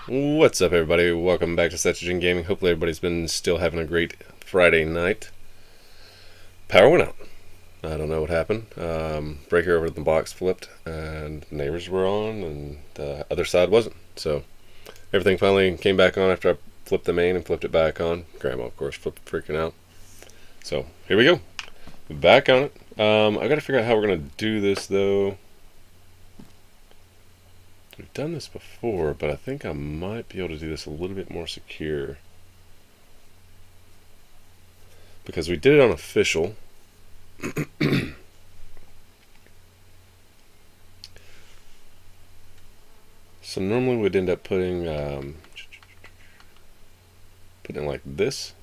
What's up, everybody? Welcome back to Saturn Gaming. Hopefully everybody's been still having a great Friday night. Power went out. I don't know what happened. Breaker over the box flipped, and the neighbors were on, and the other side wasn't. So everything finally came back on after I flipped the main and flipped it back on. Grandma, of course, flipped freaking out. So here we go. Back on it. I got to figure out how we're going to do this, though. We've done this before, but I think I might be able to do this a little bit more secure. Because we did it on official. So normally we'd end up putting it like this.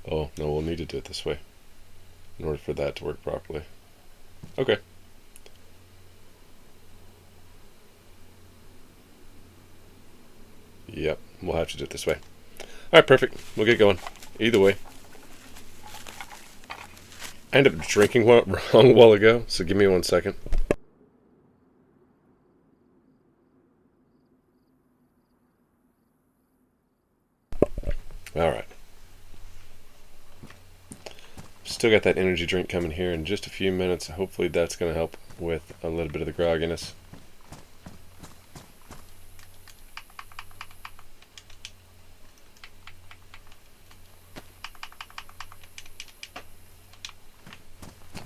Oh, no, we'll need to do it this way in order for that to work properly. Okay. Yep, we'll have to do it this way. Alright, perfect. We'll get going. Either way. I ended up drinking wrong a while ago, so give me 1 second. Alright. Still got that energy drink coming here in just a few minutes. Hopefully that's going to help with a little bit of the grogginess.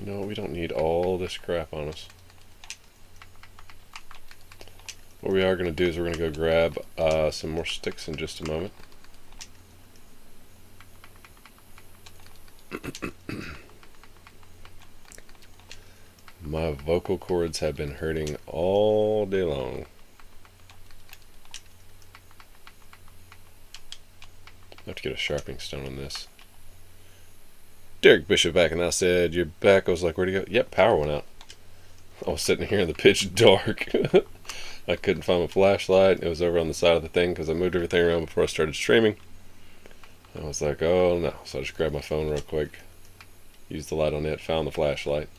You know, we don't need all this crap on us. What we are going to do is we're going to go grab some more sticks in just a moment. My vocal cords have been hurting all day long. I have to get a sharpening stone on this. Derek Bishop back, and I said, "You're back." I was like, "Where'd you go?" Yep, power went out. I was sitting here in the pitch dark. I couldn't find my flashlight. It was over on the side of the thing because I moved everything around before I started streaming. I was like, oh no. So I just grabbed my phone real quick, used the light on it, found the flashlight,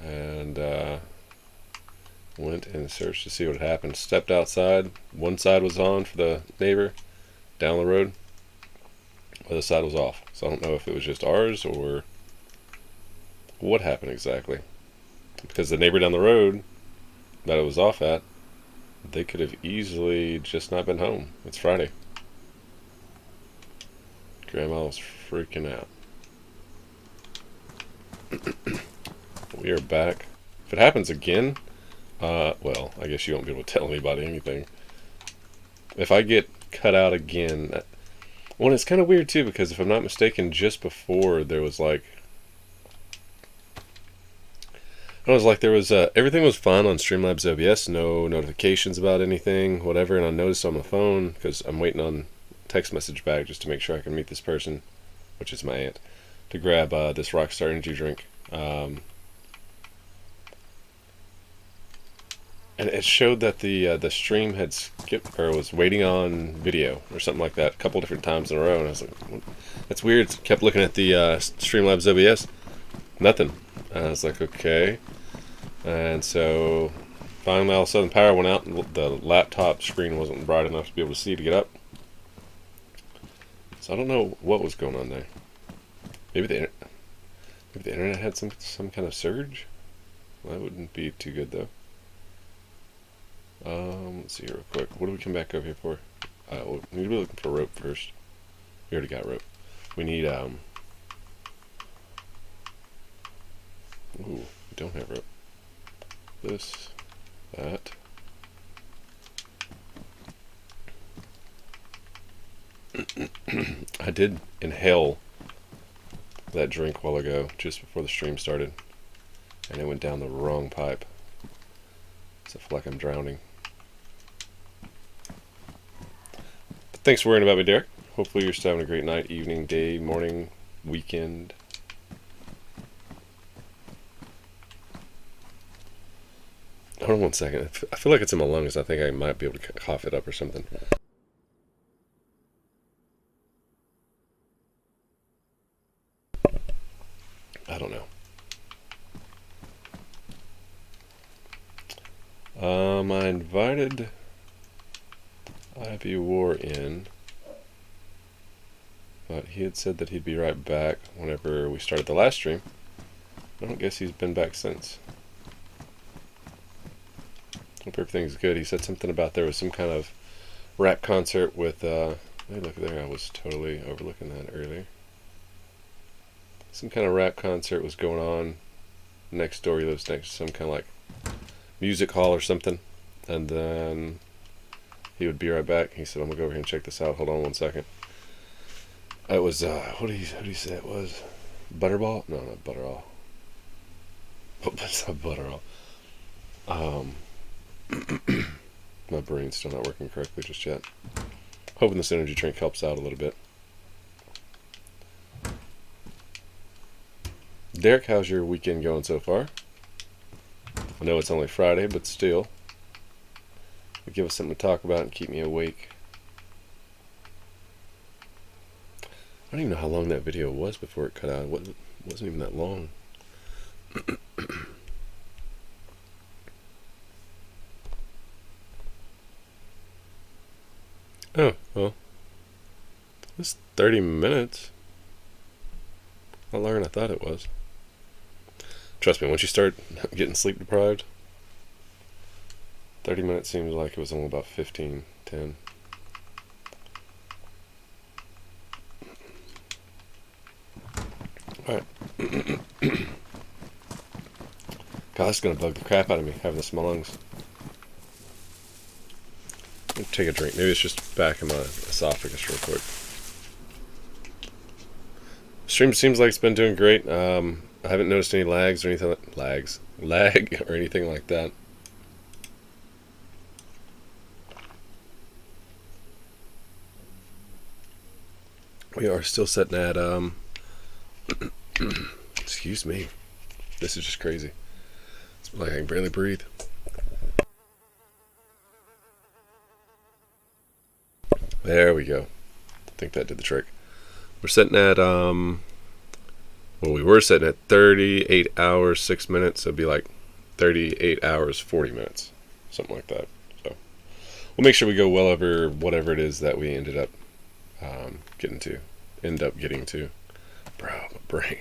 and went and searched to see what had happened. Stepped outside. One side was on for the neighbor down the road. The other side was off. So I don't know if it was just ours or what happened exactly. Because the neighbor down the road that it was off at, they could have easily just not been home. It's Friday. Grandma was freaking out. We are back. If it happens again, well, I guess you won't be able to tell anybody anything. If I get cut out again, well, it's kind of weird too, because if I'm not mistaken, just before there was like, there was everything was fine on Streamlabs OBS, no notifications about anything, whatever. And I noticed on my phone, because I'm waiting on text message back just to make sure I can meet this person, which is my aunt, to grab this Rockstar energy drink. And it showed that the stream had skipped or was waiting on video or something like that a couple different times in a row. And I was like, that's weird. Kept looking at the Streamlabs OBS, nothing. And I was like, okay. And so finally all of a sudden power went out and the laptop screen wasn't bright enough to be able to see to get up. So I don't know what was going on there. Maybe the internet had some kind of surge. Well, that wouldn't be too good though. Let's see here real quick. What do we come back over here for? We need to be looking for rope first. We already got rope. We need ooh, we don't have rope. This, that. I did inhale that drink a while ago, just before the stream started, and it went down the wrong pipe. So I feel like I'm drowning. But thanks for worrying about me, Derek. Hopefully you're still having a great night, evening, day, morning, weekend. Hold on 1 second. I feel like it's in my lungs. I think I might be able to cough it up or something. I don't know. I invited Ivy War in, but he had said that he'd be right back whenever we started the last stream. I don't guess he's been back since. Hope everything's good. He said something about there was some kind of rap concert with, hey, look there, I was totally overlooking that earlier. Some kind of rap concert was going on next door. He lives next to some kind of like music hall or something. And then he would be right back. He said, I'm going to go over here and check this out. Hold on one second. It was, what did he say it was? Butterball? No, not Butterball. It's not Butterball. My brain's still not working correctly just yet. Hoping this energy drink helps out a little bit. Derek, how's your weekend going so far? I know it's only Friday, but still. Give us something to talk about and keep me awake. I don't even know how long that video was before it cut out. It wasn't even that long. Oh, well. It's 30 minutes. A lot longer than I thought it was. Trust me, once you start getting sleep deprived, 30 minutes seems like it was only about 15, 10. Alright. God, that's gonna bug the crap out of me, having this in my lungs. Take a drink. Maybe it's just back in my esophagus real quick. Stream seems like it's been doing great. I haven't noticed any lags or anything lag or anything like that. We are still sitting at excuse me. This is just crazy. It's like I can barely breathe. There we go. I think that did the trick. We're sitting at well, we were sitting at 38 hours 6 minutes, so it'd be like 38 hours 40 minutes, something like that. So we'll make sure we go well over whatever it is that we ended up getting to. Bro, my brain.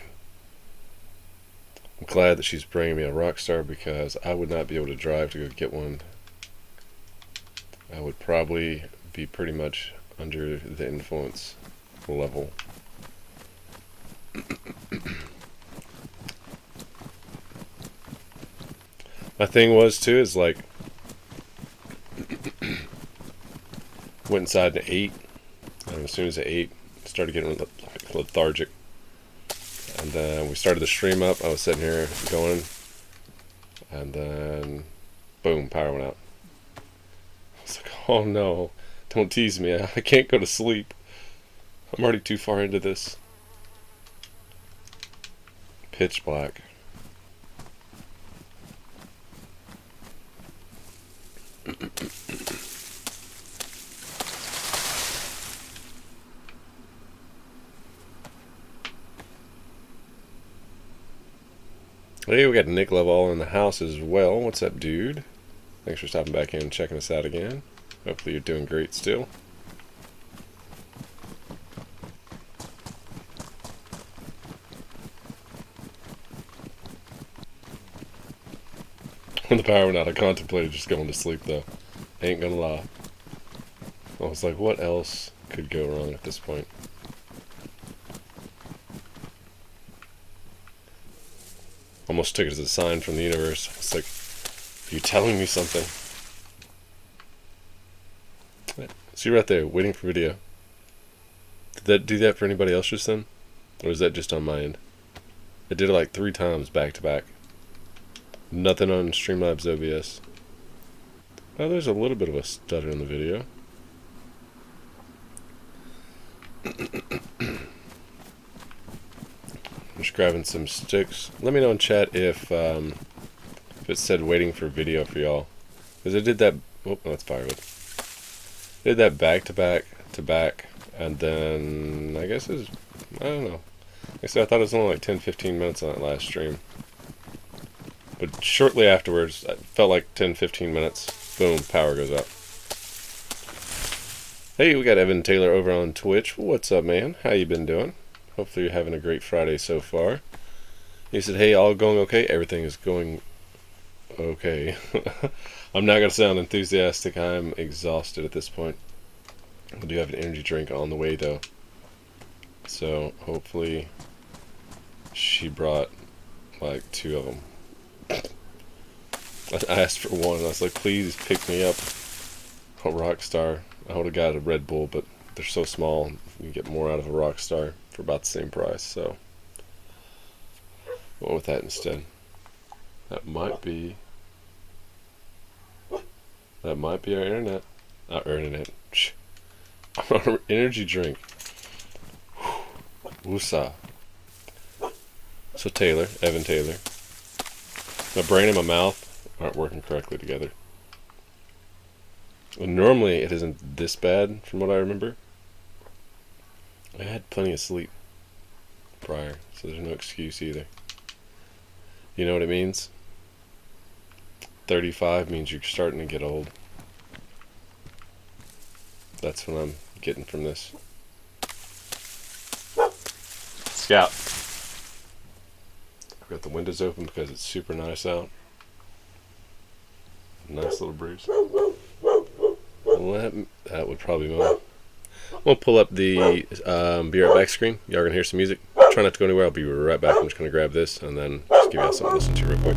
I'm glad that she's bringing me a Rockstar because I would not be able to drive to go get one. I would probably be pretty much under the influence level. My thing was too is like went inside to 8, and as soon as I ate, started getting lethargic. And then we started the stream up. I was sitting here going, and then boom, power went out. I was like, oh no, don't tease me. I can't go to sleep. I'm already too far into this. Pitch black. Hey, we got Nick Lovell in the house as well. What's up, dude? Thanks for stopping back in and checking us out again. Hopefully you're doing great still. When the power went out, I contemplated just going to sleep though. Ain't gonna lie. I was like, what else could go wrong at this point? Almost took it as a sign from the universe. It's like, are you telling me something? See right there, waiting for video. Did that do that for anybody else just then? Or was that just on my end? It did it like 3 times back to back. Nothing on Streamlabs OBS. Oh, there's a little bit of a stutter in the video. I'm just grabbing some sticks. Let me know in chat if it said waiting for video for y'all. Because I did that... Oh, that's firewood. I did that back to back to back. And then... I guess it was... I don't know. I thought it was only like 10-15 minutes on that last stream. But shortly afterwards, it felt like 10-15 minutes, boom, power goes out. Hey, we got Evan Taylor over on Twitch. What's up, man? How you been doing? Hopefully you're having a great Friday so far. He said, hey, all going okay? Everything is going okay. I'm not going to sound enthusiastic. I'm exhausted at this point. I do have an energy drink on the way, though. So, hopefully, she brought, like, 2 of them. I asked for one. I was like, please pick me up a Rockstar. I would have got a Red Bull, but they're so small. You can get more out of a Rockstar for about the same price. So, went with that instead. That might be our internet. Not our internet. I'm on an energy drink. Woosah. So Taylor, Evan Taylor. My brain and my mouth aren't working correctly together. Well, normally it isn't this bad from what I remember. I had plenty of sleep prior, so there's no excuse either. You know what it means? 35 means you're starting to get old. That's what I'm getting from this. Scout. I've got the windows open because it's super nice out. Nice little breeze. That would probably be mine. We'll pull up the Be Right Back screen. Y'all are going to hear some music. Try not to go anywhere. I'll be right back. I'm just going to grab this and then just give y'all something to listen to real quick.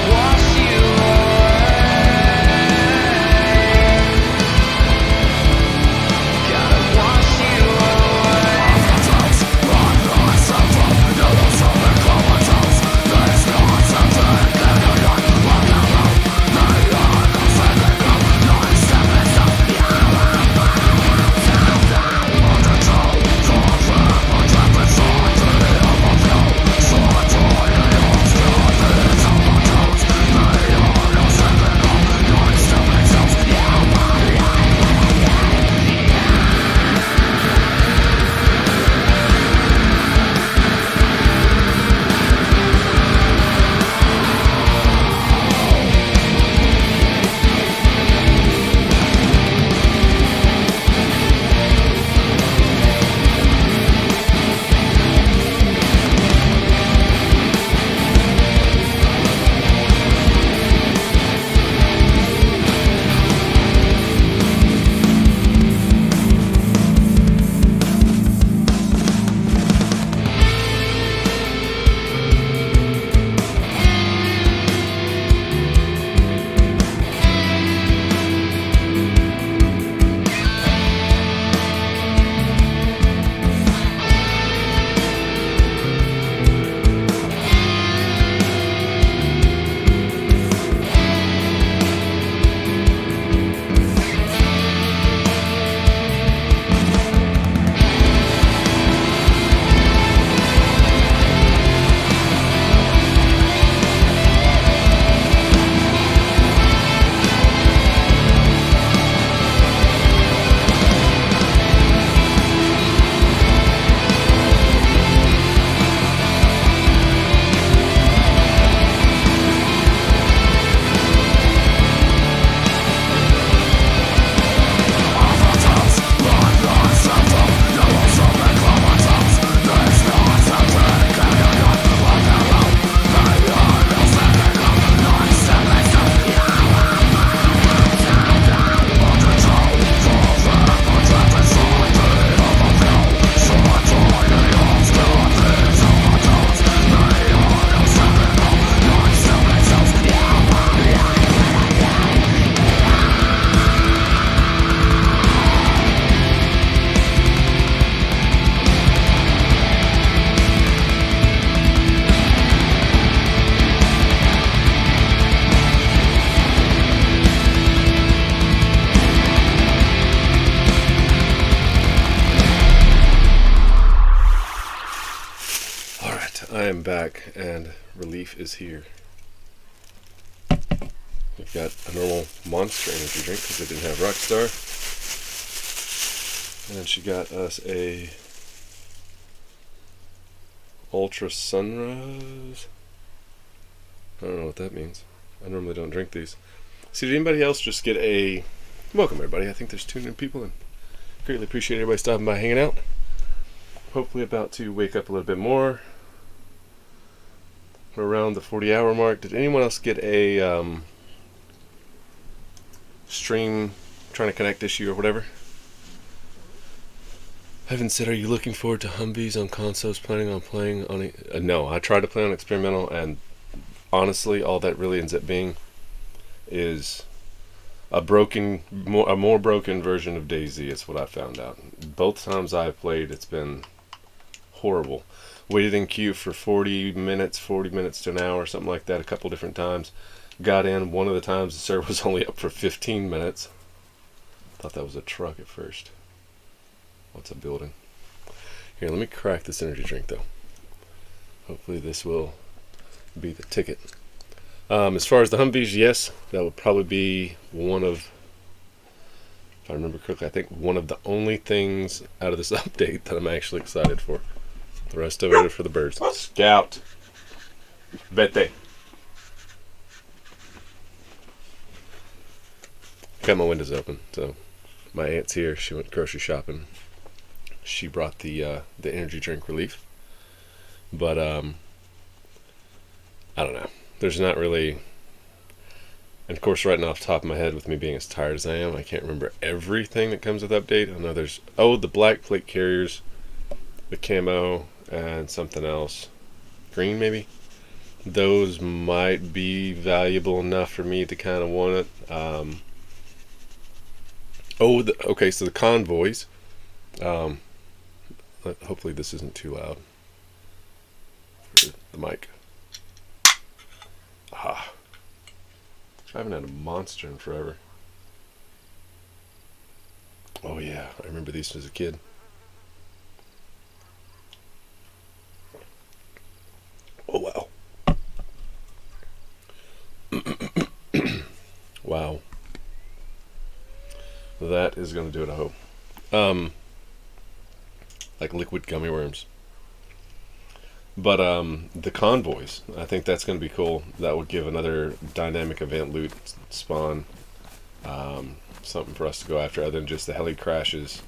Wash back, and relief is here. We've got a normal Monster energy drink because they didn't have Rockstar. And then she got us a Ultra Sunrise. I don't know what that means. I normally don't drink these. See, did anybody else just get a... Welcome, everybody. I think there's 2 new people, and greatly appreciate everybody stopping by, hanging out. Hopefully about to wake up a little bit more. We're around the 40-hour mark. Did anyone else get a stream trying to connect issue or whatever? Evan said, are you looking forward to Humvees on consoles, planning on playing on a... no, I tried to play on experimental, and honestly, all that really ends up being is a more broken version of DayZ. Is what I found out. Both times I've played, it's been horrible. Waited in queue for 40 minutes to an hour, something like that, a couple different times. Got in, one of the times the server was only up for 15 minutes. Thought that was a truck at first. What's a building? Here, let me crack this energy drink, though. Hopefully this will be the ticket. As far as the Humvees, yes, that would probably be one of, if I remember correctly, I think one of the only things out of this update that I'm actually excited for. The rest of it are for the birds. Scout! Vete! Got my windows open, so my aunt's here. She went grocery shopping. She brought the energy drink relief, but I don't know. There's not really, and of course, right now off the top of my head, with me being as tired as I am, I can't remember everything that comes with the update. I know there's the black plate carriers, the camo, and something else, green maybe. Those might be valuable enough for me to kind of want it. Okay, so the convoys. Hopefully this isn't too loud for the mic. I haven't had a Monster in forever. Oh yeah, I remember these as a kid. Oh wow. Wow. That is going to do it, I hope. Like liquid gummy worms. But the convoys, I think that's going to be cool. That would give another dynamic event loot spawn. Something for us to go after other than just the heli crashes.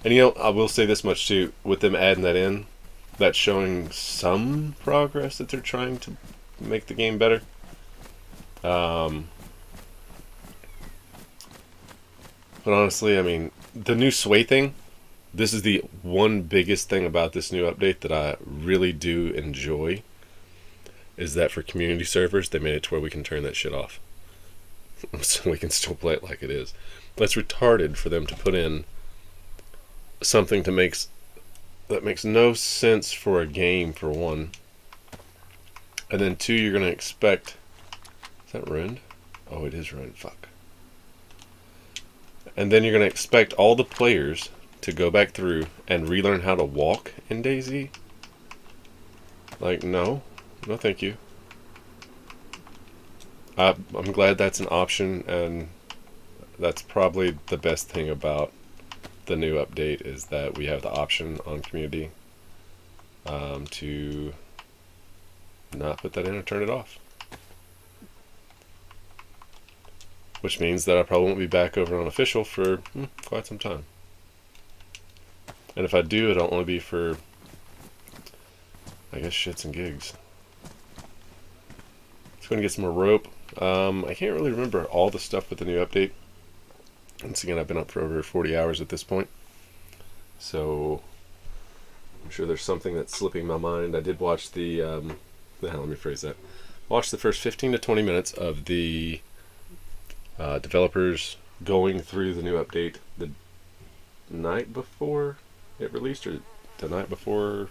And I will say this much too, with them adding that in, that's showing some progress that they're trying to make the game better. But honestly, I mean, the new sway thing, this is the one biggest thing about this new update that I really do enjoy, is that for community servers, they made it to where we can turn that shit off. So we can still play it like it is. That's retarded for them to put in something that makes no sense for a game, for one. And then 2, you're going to expect... Is that ruined? Oh, it is ruined. Fuck. And then you're going to expect all the players to go back through and relearn how to walk in DayZ? Like, no. No thank you. I'm glad that's an option, and that's probably the best thing about the new update, is that we have the option on community to not put that in or turn it off. Which means that I probably won't be back over on official for quite some time. And if I do, it'll only be for, I guess, shits and gigs. Just going to get some more rope. I can't really remember all the stuff with the new update. Once again, I've been up for over 40 hours at this point. So, I'm sure there's something that's slipping my mind. I did watch let me phrase that. Watched the first 15 to 20 minutes of the developers going through the new update the night before it released, or the night before,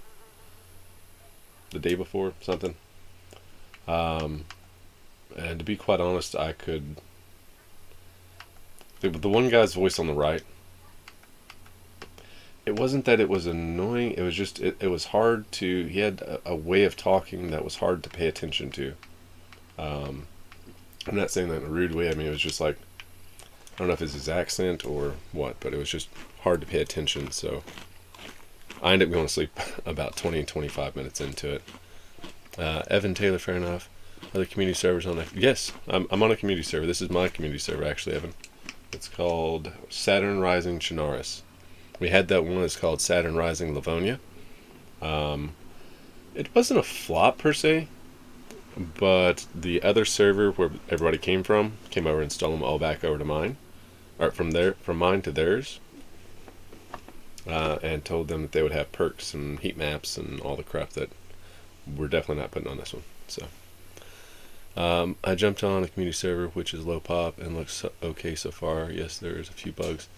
the day before, something. And to be quite honest, I could... The one guy's voice on the right, it wasn't that it was annoying. It was just it was hard to. He had a way of talking that was hard to pay attention to. Um, I'm not saying that in a rude way. I mean, it was just like, I don't know if it's his accent or what, but it was just hard to pay attention. So I ended up going to sleep about 20 and 25 minutes into it. Evan Taylor, fair enough. Other community servers on that? Yes, I'm on a community server. This is my community server, actually, Evan. It's called Saturn Rising Chinaris. We had that one. It's called Saturn Rising Livonia. It wasn't a flop per se, but the other server where everybody came from came over and installed them all back over to mine, or from mine to theirs, and told them that they would have perks and heat maps and all the crap that we're definitely not putting on this one. So I jumped on a community server which is low pop and looks okay so far. Yes, there's a few bugs.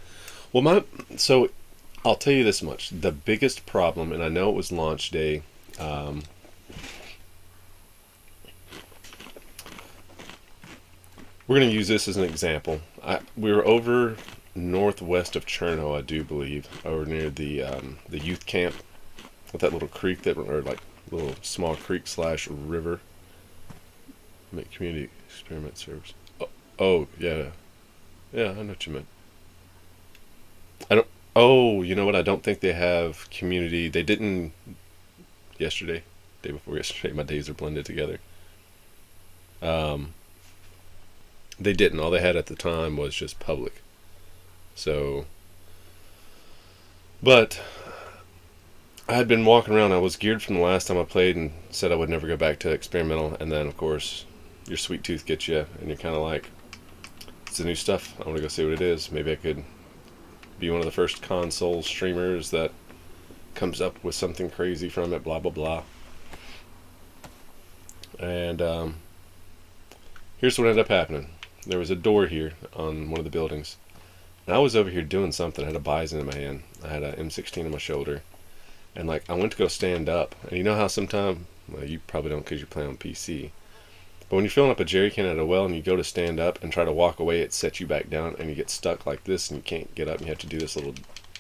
Well, so I'll tell you this much: the biggest problem, and I know it was launch day. We're going to use this as an example. We were over northwest of Cherno, I do believe, over near the youth camp with that little creek or like little small creek / river. Make community experiment servers. Oh yeah, yeah, I know what you meant. I don't. Oh, you know what? I don't think they have community. They didn't yesterday, day before yesterday. My days are blended together. They didn't. All they had at the time was just public. So, but I had been walking around. I was geared from the last time I played and said I would never go back to experimental. And then, of course, your sweet tooth gets you, and you're kind of like, it's the new stuff. I want to go see what it is. Maybe I could be one of the first console streamers that comes up with something crazy from it, blah, blah, blah. And here's what ended up happening. There was a door here on one of the buildings. And I was over here doing something. I had a Bison in my hand. I had an M16 on my shoulder. And like, I went to go stand up. And you know how sometimes, well, you probably don't because you play on PC. But when you're filling up a jerry can at a well and you go to stand up and try to walk away, it sets you back down and you get stuck like this and you can't get up. And you have to do this little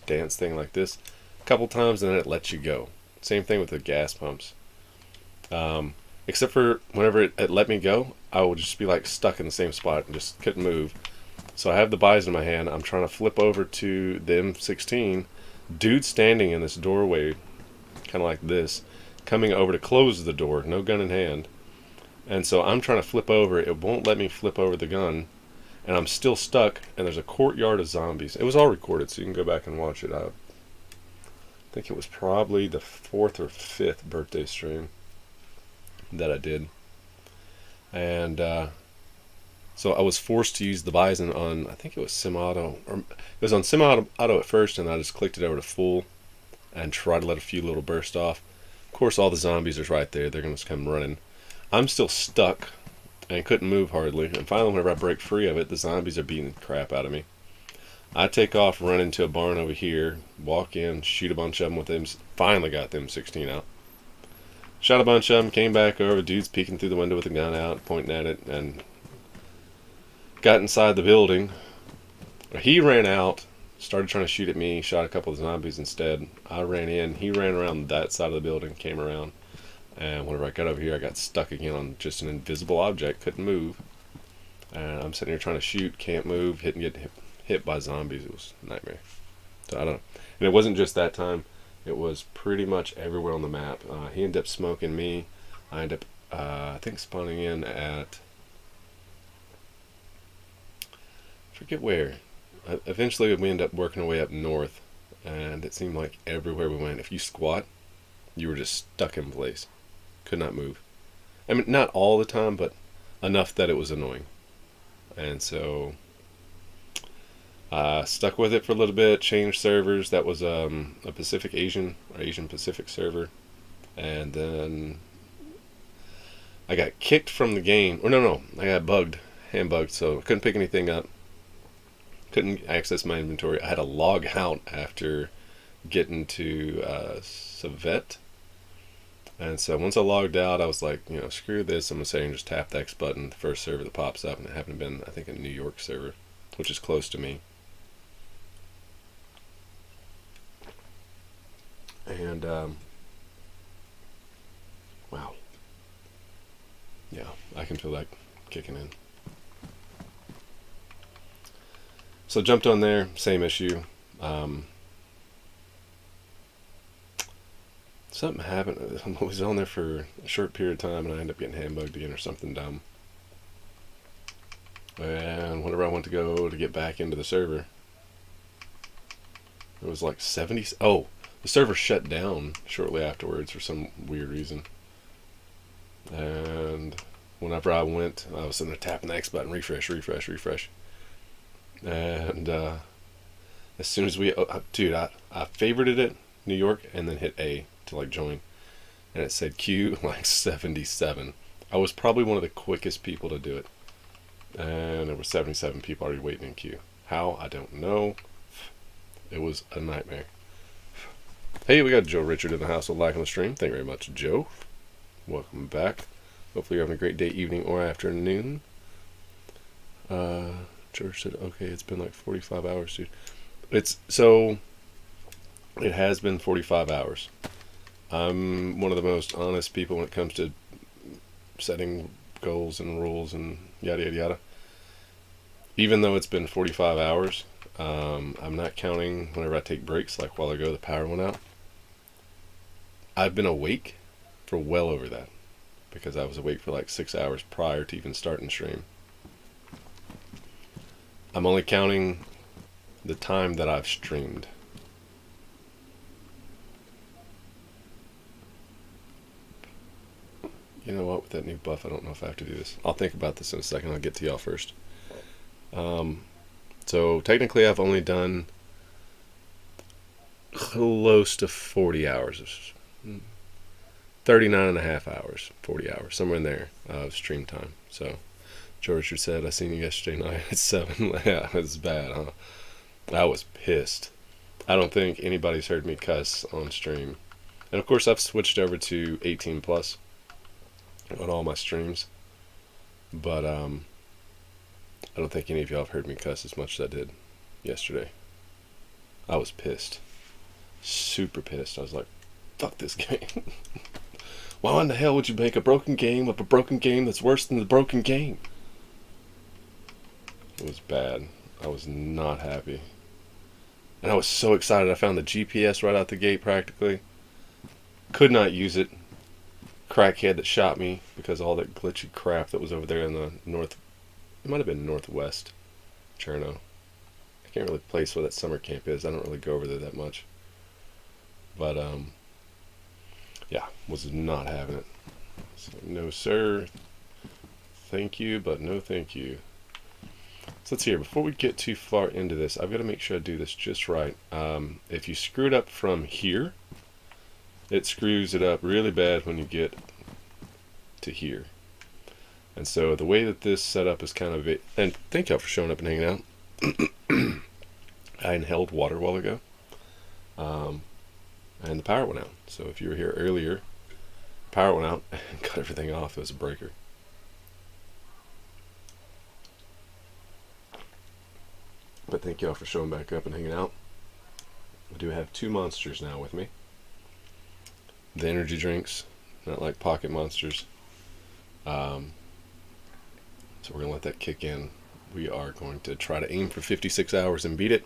dance thing like this a couple times and then it lets you go. Same thing with the gas pumps. Except for whenever it let me go, I would just be like stuck in the same spot and just couldn't move. So I have the Bison in my hand. I'm trying to flip over to the M16. Dude standing in this doorway, kind of like this, coming over to close the door, no gun in hand. And so I'm trying to flip over. It won't let me flip over the gun. And I'm still stuck. And there's a courtyard of zombies. It was all recorded, so you can go back and watch it. I think it was probably the 4th or 5th birthday stream that I did. And so I was forced to use the Bison on, I think it was semi-auto, or it was on semi-auto at first, and I just clicked it over to full and tried to let a few little burst off. Of course, all the zombies are right there. They're going to come running. I'm still stuck and couldn't move hardly. And finally, whenever I break free of it, the zombies are beating the crap out of me. I take off, run into a barn over here, walk in, shoot a bunch of them with them. Finally got them 16 out. Shot a bunch of them, came back over, dude's peeking through the window with a gun out, pointing at it, and got inside the building. He ran out, started trying to shoot at me, shot a couple of zombies instead. I ran in, he ran around that side of the building, came around, and whenever I got over here, I got stuck again on just an invisible object, couldn't move. And I'm sitting here trying to shoot, can't move, get hit by zombies. It was a nightmare. So I don't know. And it wasn't just that time. It was pretty much everywhere on the map. He ended up smoking me. I ended up, I think, spawning in at, I forget where. Eventually, we ended up working our way up north, and it seemed like everywhere we went, if you squat, you were just stuck in place. Could not move. I mean, not all the time, but enough that it was annoying. And so stuck with it for a little bit, changed servers. That was a Pacific Asian or Asian Pacific server. And then I got kicked from the game. Or no, I got bugged, hand bugged, so I couldn't pick anything up. Couldn't access my inventory. I had to log out after getting to Savet. And so once I logged out, I was like, screw this. I'm going to say and just tap the X button, the first server that pops up. And it happened to be, I think, a New York server, which is close to me. And wow, yeah, I can feel that kicking in. So jumped on there, same issue. Something happened. I was on there for a short period of time, and I ended up getting handbugged again or something dumb. And whenever I went to go to get back into the server, it was like 70. Oh, the server shut down shortly afterwards for some weird reason. And whenever I went, I was sitting there tapping the X button, refresh, refresh, refresh. And as soon as we, dude, I favorited it, New York, and then hit A to like join, and it said queue like 77. I was probably one of the quickest people to do it, and there were 77 people already waiting in queue. How? I don't know. It was a nightmare. Hey, we got Joe Richard in the house with like on the stream. Thank you very much, Joe. Welcome back. Hopefully you're having a great day, evening, or afternoon. George said, okay, it's been like 45 hours, dude. It has been 45 hours. I'm one of the most honest people when it comes to setting goals and rules and yada, yada, yada. Even though it's been 45 hours, I'm not counting whenever I take breaks, like while ago the power went out. I've been awake for well over that, because I was awake for like 6 hours prior to even starting stream. I'm only counting the time that I've streamed. You know what, with that new buff, I don't know if I have to do this. I'll think about this in a second. I'll get to y'all first. So technically I've only done close to 40 hours. 39 and a half hours, 40 hours, somewhere in there of stream time. So George said, I seen you yesterday night at 7. Yeah, it's bad, huh? I was pissed. I don't think anybody's heard me cuss on stream. And of course I've switched over to 18 plus on all my streams. But I don't think any of y'all have heard me cuss as much as I did yesterday. I was pissed. Super pissed. I was like, fuck this game. Why in the hell would you make a broken game of a broken game that's worse than the broken game? It was bad. I was not happy. And I was so excited. I found the GPS right out the gate practically. Could not use it. Crackhead that shot me because of all that glitchy crap that was over there in the north. It might have been northwest Cherno. I can't really place where that summer camp is. I don't really go over there that much. But yeah, was not having it. So, no sir, thank you, but no thank you. So let's see here. Before we get too far into this, I've got to make sure I do this just right. If you screw it up from here, it screws it up really bad when you get to here. And so the way that this setup is kind of it, and thank y'all for showing up and hanging out. I inhaled water a while ago, and the power went out. So if you were here earlier, power went out and cut everything off. It was a breaker. But thank y'all for showing back up and hanging out. I do have 2 monsters now with me. The energy drinks, not like pocket monsters. So we're going to let that kick in. We are going to try to aim for 56 hours and beat it.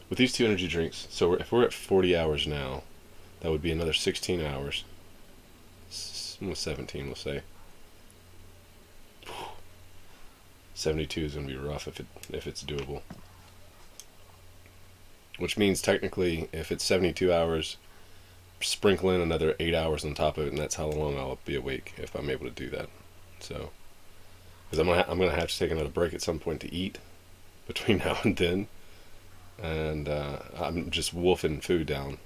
With these 2 energy drinks, so if we're at 40 hours now, that would be another 16 hours. 17, we'll say. 72 is going to be rough if it's doable. Which means technically, if it's 72 hours, sprinkle in another 8 hours on top of it, and that's how long I'll be awake if I'm able to do that. So, because I'm gonna have to take another break at some point to eat between now and then, and I'm just wolfing food down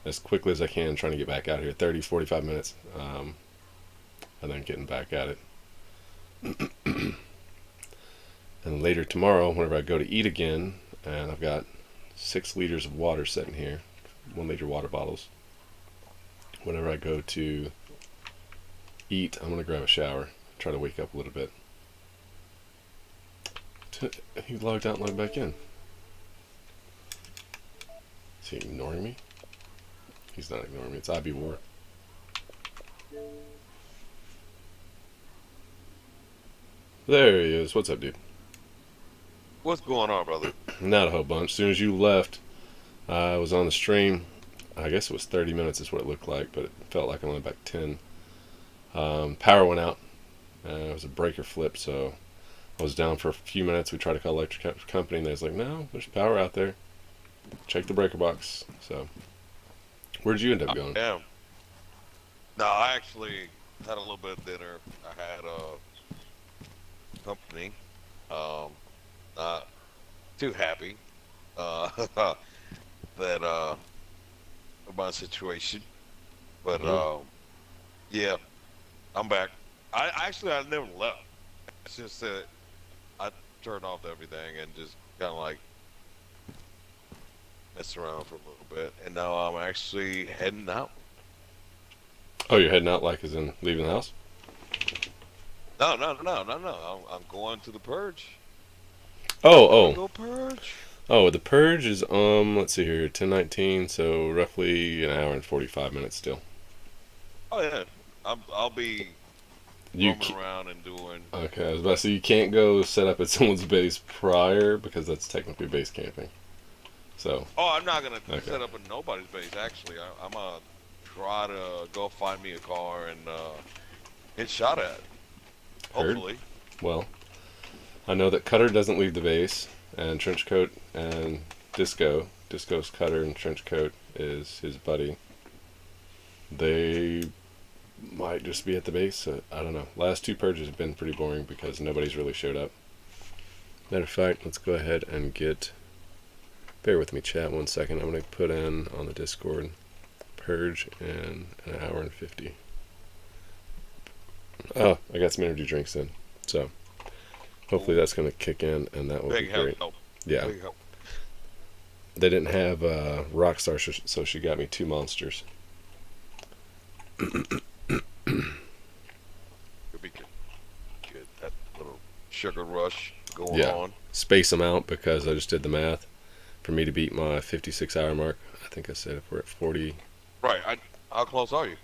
as quickly as I can, trying to get back out here. 30-45 minutes, and then getting back at it. And later tomorrow, whenever I go to eat again, and I've got 6 liters of water sitting here, 1 liter water bottles. Whenever I go to eat, I'm gonna grab a shower, try to wake up a little bit. He logged out and logged back in. he ignoring me? He's not ignoring me. It's IB War. There he is. What's up, dude? What's going on, brother? Not a whole bunch. As soon as you left, I was on the stream. I guess it was 30 minutes is what it looked like, but it felt like only about 10. Power went out. It was a breaker flip, so I was down for a few minutes. We tried to call electric company, and they was like, no, there's power out there. Check the breaker box. So, where'd you end up going? Damn. No, I actually had a little bit of dinner. I had company. Not too happy that about the situation, but yeah, I'm back. I never left. It's just that I turned off everything and just kind of like messed around for a little bit, and now I'm actually heading out. Oh, you're heading out like as in leaving the house? No, no, no, no, no. I'm going to the purge. Oh. Go purge. Oh, the purge is let's see here, 10:19, so roughly an hour and 45 minutes still. Oh yeah, I'll be roaming around and doing. Okay, I was about to say you can't go set up at someone's base prior because that's technically base camping. So. Oh, I'm not gonna set up at nobody's base. Actually, I'm gonna try to go find me a car and get shot at. Hopefully. Well, I know that Cutter doesn't leave the base, and Trenchcoat and Disco's Cutter and Trenchcoat is his buddy. They might just be at the base. So I don't know. Last two purges have been pretty boring because nobody's really showed up. Matter of fact, let's go ahead and get. Bear with me, chat, 1 second. I'm going to put in on the Discord purge in an hour and 50. Oh, I got some energy drinks in. So hopefully that's going to kick in, and that will be great. Help. Yeah. Big help. They didn't have Rockstar, so she got me 2 monsters. Could be good. Get that little sugar rush going on. Space them out because I just did the math. For me to beat my 56-hour mark, I think I said if we're at 40. Right. How close are you?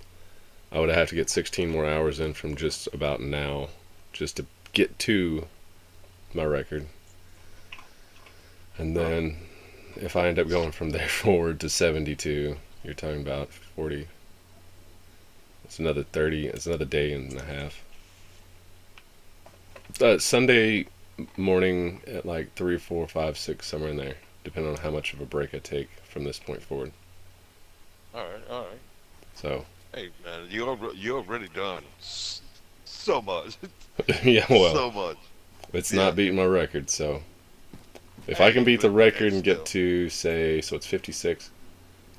I would have to get 16 more hours in from just about now just to get to my record. And then if I end up going from there forward to 72, you're talking about 40. It's another 30. It's another day and a half. Sunday morning at like 3, 4, 5, 6, somewhere in there, depending on how much of a break I take from this point forward. All right. So. Hey man, you're already done so much. Yeah, well. So much. It's not beating my record, so. If I can beat the record and get to, say, so it's 56.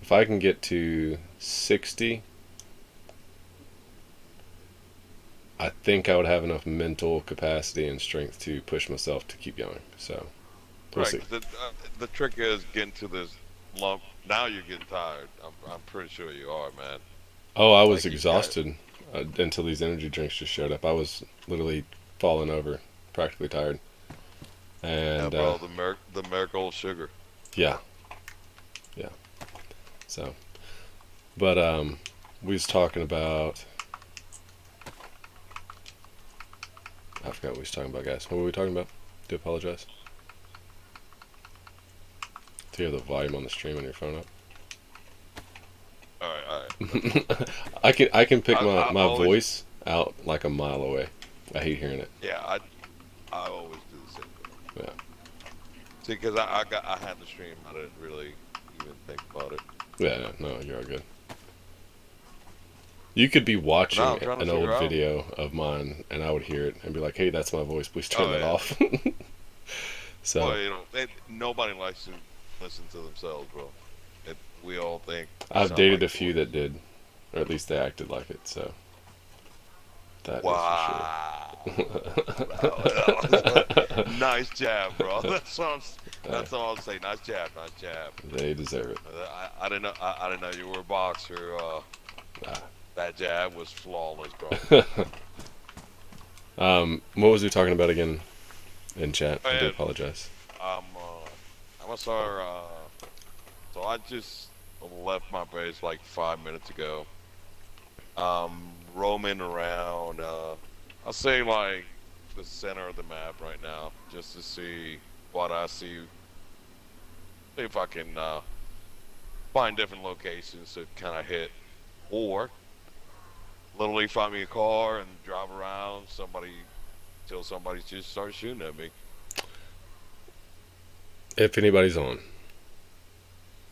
If I can get to 60, I think I would have enough mental capacity and strength to push myself to keep going. So, we'll see. The trick is getting to this lump. Now you're getting tired. I'm pretty sure you are, man. Oh, I was exhausted until these energy drinks just showed up. I was literally falling over, practically tired. And yeah, bro, the miracle sugar. Yeah. So, but we was talking about. I forgot what we was talking about, guys. What were we talking about? Do apologize. Do you have the volume on the stream on your phone up? All right. I can pick my voice out like a mile away. I hate hearing it. Yeah, I always do the same thing. Yeah. See, because I had the stream. I didn't really even think about it. Yeah, no, you're all good. You could be watching an old video of mine, and I would hear it and be like, "Hey, that's my voice. Please turn it off." So. Well, nobody likes to listen to themselves, bro. We all think. I've dated a few that did, or at least they acted like it. So. That is for sure. Nice jab, bro. That's all I'm saying. Nice jab. They deserve it. I didn't know you were a boxer. That jab was flawless, bro. What was we talking about again in chat? I do apologize. I'm gonna start So I just left my base like 5 minutes ago. Roaming around. I'll say like the center of the map right now, just to see what I see. See if I can find different locations to kind of hit, or literally find me a car and drive around somebody till somebody just starts shooting at me. If anybody's on.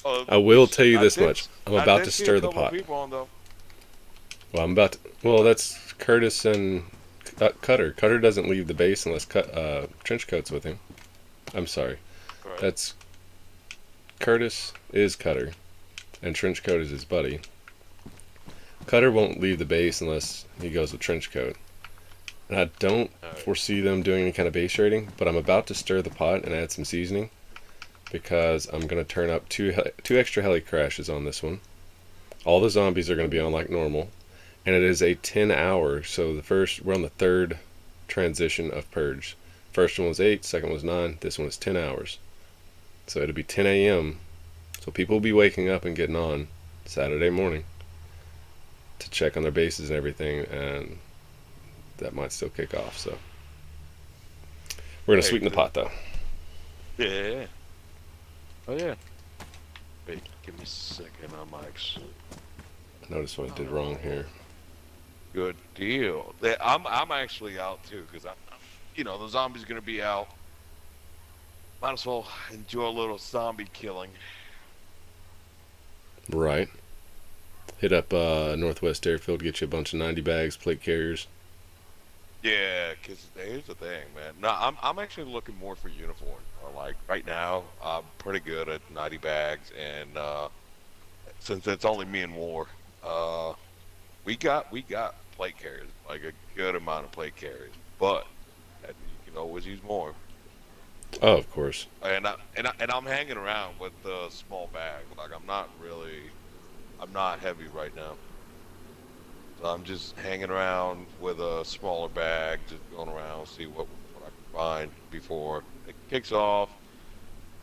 Uh, I will tell you this much. I'm I about to did see a stir the couple of pot. people on though. Well, I'm about to. Well, that's Curtis and Cutter. Cutter doesn't leave the base unless Trench Coat's with him. I'm sorry. Right. That's Curtis is Cutter, and Trench Coat is his buddy. Cutter won't leave the base unless he goes with Trench Coat. And I don't All right. foresee them doing any kind of base raiding, but I'm about to stir the pot and add some seasoning because I'm going to turn up two extra heli crashes on this one. All the zombies are going to be on like normal, and it is a 10-hour. So we're on the third transition of purge. First one was 8, second one was 9. This one is 10 hours. So it'll be 10 a.m. So people will be waking up and getting on Saturday morning to check on their bases and everything, and that might still kick off. So we're gonna Hey, sweeten the pot though. yeah. Oh yeah. Wait, give me a second on mics. I noticed what I did wrong here. Good deal. I'm actually out too because the zombies gonna be out. Might as well enjoy a little zombie killing. Right. Hit up Northwest Airfield, get you a bunch of 90 bags, plate carriers. Yeah, because here's the thing, man. No, I'm actually looking more for uniform. Like right now, I'm pretty good at 90 bags, and since it's only me and War, uh, we got plate carriers, like a good amount of plate carriers, but you can always use more. Oh, of course. And I'm hanging around with the small bag. Like I'm not heavy right now. So I'm just hanging around with a smaller bag, just going around, see what I can find before it kicks off.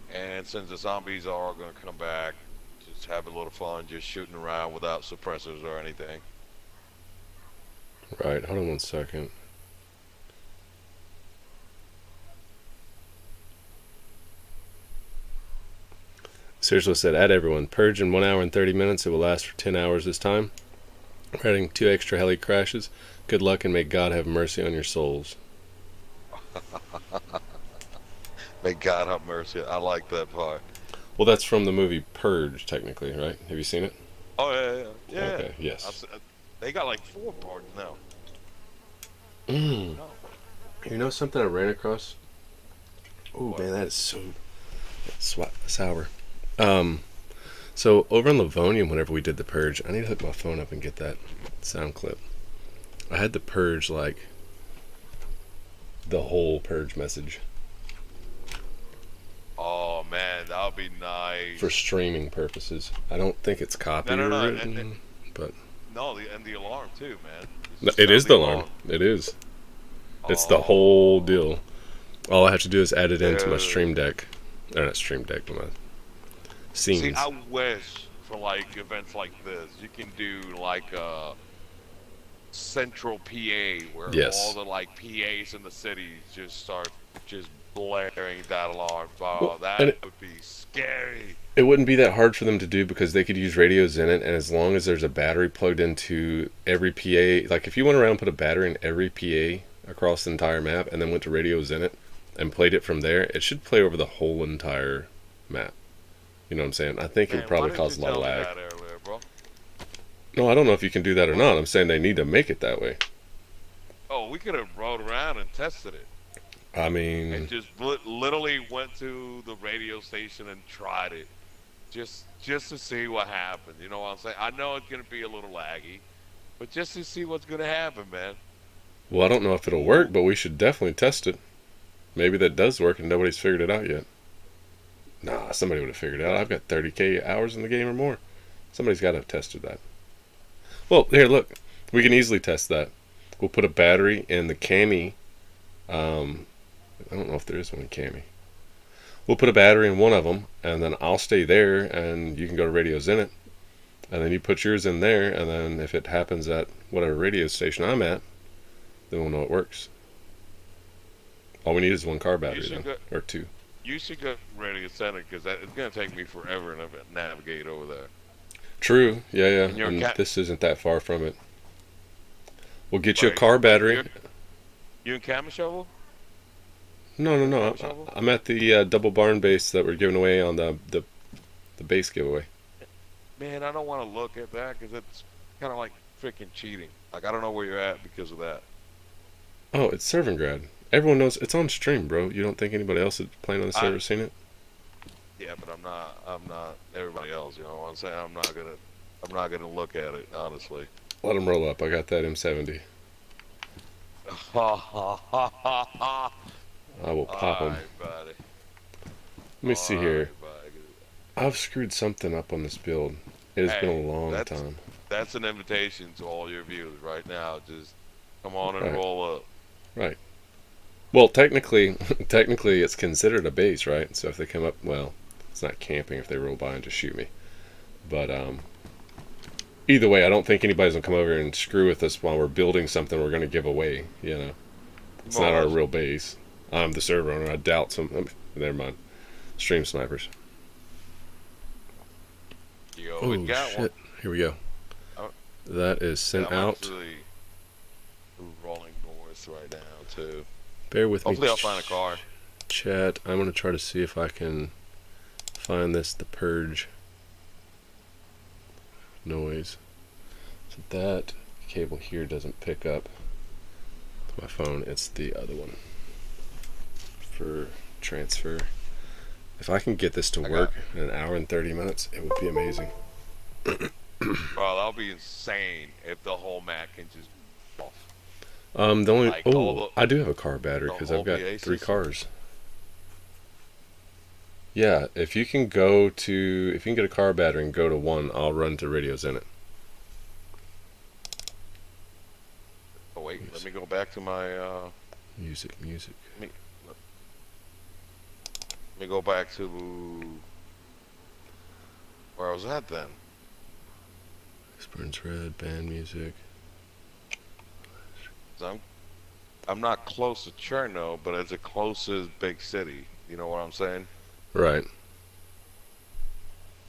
And since the zombies are going to come back, just have a little fun, just shooting around without suppressors or anything. Right. Hold on one second. Seriously said, add everyone. Purge in 1 hour and 30 minutes. It will last for 10 hours this time. We're adding 2 extra heli crashes. Good luck and may God have mercy on your souls. May God have mercy. I like that part. Well, that's from the movie Purge, technically, right? Have you seen it? Oh yeah, yeah, yeah. Okay, yes. They got like 4 parts now. Mm. No. You know something I ran across? Oh What? man, that is so sour. Um, so over in Livonia, whenever we did the purge, I need to hook my phone up and get that sound clip. I had the purge like the whole purge message Oh man, that would be for nice. streaming purposes. I don't think it's No, no, no, copywritten, but no, and the alarm too, man. You no, just it sound is the the alarm. alarm. It is. It's the whole Oh, deal. All I have to do is add it into my dude. stream deck. Or not stream deck, but my See, I scenes. wish for like events like this, you can do like a central PA where all Yes. the like PAs in the city just start just blaring that alarm. Well, Oh, and that would be scary. it wouldn't be that hard for them to do because they could use radios in it, and as long as there's a battery plugged into every PA, like if you went around and put a battery in every PA across the entire map and then went to radios in it and played it from there, it should play over the whole entire map. You know what I'm saying? I think it would Man, why probably didn't you cause a lot of tell me lag. that earlier, bro? No, I don't know if you can do that or What? not. I'm saying they need to make it that way. Oh, we could have rode around and tested it. I And mean, just literally went to the radio station and tried it just to see what happened. You know what I'm saying? I know it's gonna be a little laggy, but just to see what's gonna happen, man. well, I don't know if it'll work, Ooh, but we should definitely test it. Maybe that does work and nobody's figured it out yet. Nah, somebody would have figured it out. I've got 30k hours in the game or more. Somebody's got to have tested that. Well, here, look. We can easily test that. We'll put a battery in the cami. I don't know if there is one in cami. We'll put a battery in one of them, and then I'll stay there, and you can go to radios in it, and then you put yours in there, and then if it happens at whatever radio station I'm at, then we'll know it works. All we need is one car You battery should then, go. or two. You should go Radio Center because it's gonna take me forever to navigate over there. True, yeah, yeah, And you're in and Cat, this isn't that far from it. We'll get you a right? car But battery. you in Camel Shovel? No, no, You in no. Camel Shovel? I'm at the double barn base that we're giving away on the base giveaway. Man, I don't want to look at that because it's kind of like freaking cheating. Like I don't know where you're at because of that. Oh, it's Servingrad. Everyone knows it's on stream, bro. You don't think anybody else is playing on the I server seen it? Yeah, but I'm not. I'm not everybody else. You know what I'm saying? I'm not gonna. I'm not gonna look at it honestly. Let them roll up. I got that M70. Ha ha ha ha ha. I will All pop them. right, buddy. Let me All see here. right, buddy. I've screwed something up on this build. It has been Hey, a long that's time. that's an invitation to all your viewers right now. Just come on and Right. roll up. Right. Well, technically, technically, it's considered a base, right? So if they come up, well, it's not camping if they roll by and just shoot me. But either way, I don't think anybody's gonna come over and screw with us while we're building something we're gonna give away. You know, it's not our Well, real base. I'm the server owner. I doubt some. Never mind. Stream snipers. yo, Oh we got one. shit! Here we go. Oh, That is yeah, sent I'm out. actually rolling north right now too. Bear with me. Hopefully, I'll find a car. Chat. I'm gonna try to see if I can find this. The purge noise. So that cable here doesn't pick up my phone. It's the other one for transfer. If I can get this to I work in an hour and 30 minutes, it would be amazing. Well, that'll be insane if the whole Mac can just off. The only Like all I do have a car battery the because whole I've got VA 3 system. cars. Yeah, if you can go to if you can get a car battery and go to one, I'll run to radios in it. Oh wait, let me go back to my. Music. Let me go back to where I was at then. Burns Red, band music. 'Cause I'm not close to Cherno, but it's as close as big city. You know what I'm saying? Right.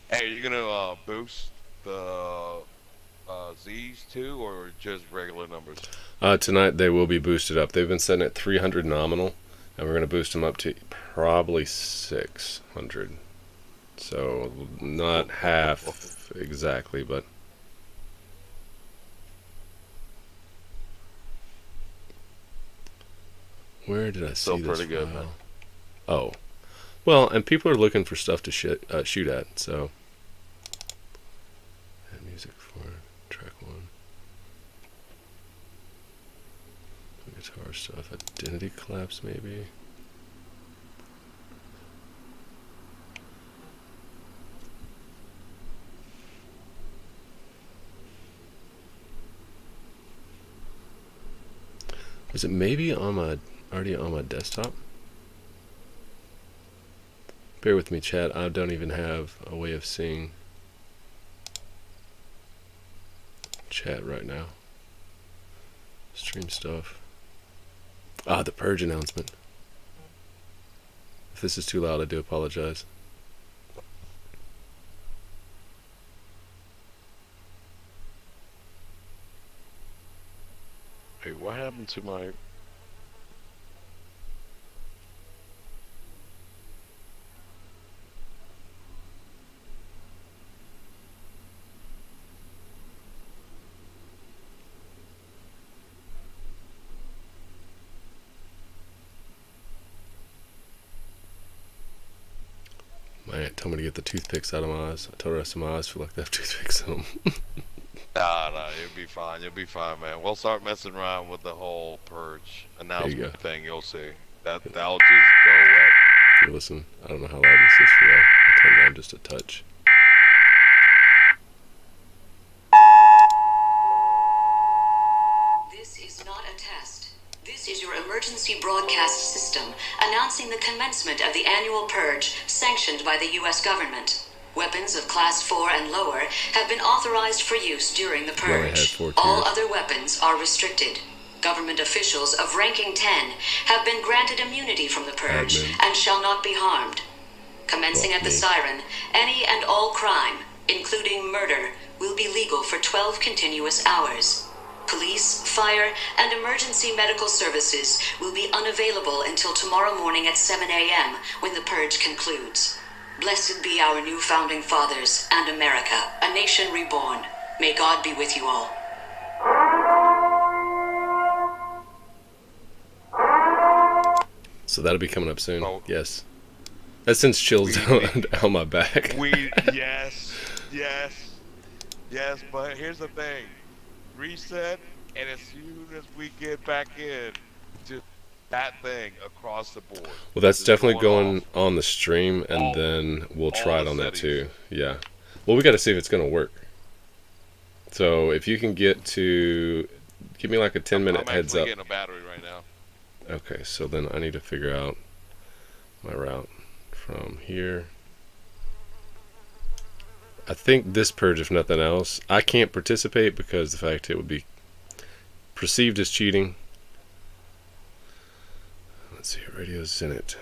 Hey, you gonna boost the Z's too, or just regular numbers? Tonight they will be boosted up. They've been setting at 300 nominal, and we're going to boost them up to probably 600. So not half exactly, but where did I see Still this pretty good, file? man. Oh, well, and people are looking for stuff to shoot at. So music for track 1. Guitar stuff. Identity collapse, maybe. Is it maybe on my already on my desktop? Bear with me, chat. I don't even have a way of seeing chat right now. Stream stuff. Ah, the purge announcement. If this is too loud, I do apologize. Hey, what happened to my? My aunt told me to get the toothpicks out of my eyes. I told her I said my eyes feel like they have toothpicks in them. Nah, you'll be fine. You'll be fine, man. We'll start messing around with the whole purge announcement thing. You'll see. That'll just go away. Hey, listen, I don't know how loud this is for y'all. I'll turn it down just a touch. This is not a test. This is your emergency broadcast system announcing the commencement of the annual purge sanctioned by the U.S. government. Weapons of Class 4 and lower have been authorized for use during the You only had purge. 4 All tiers. other weapons are restricted. Government officials of ranking 10 have been granted immunity from the purge Admin. and shall not be harmed. Commencing Well, at the me. siren, any and all crime, including murder, will be legal for 12 continuous hours. Police, fire, and emergency medical services will be unavailable until tomorrow morning at 7 a.m. when the purge concludes. Blessed be our new founding fathers and America, a nation reborn. May God be with you all. So that'll be coming up soon. Oh. Yes. That sends chills down my back. Yes, but here's the thing. Reset, and as soon as we get back in, just that thing across the board. Well, that's Just definitely going going off on the stream, and all- then we'll all try it the on that settings. too. Yeah. Well, we got to see if it's going to work. So if you can get to, give me like a 10-minute I'm heads actually up. getting a battery right now. Okay, so then I need to figure out my route from here. I think this purge, if nothing else, I can't participate because the fact it would be perceived as cheating. Let's see, radio's in it.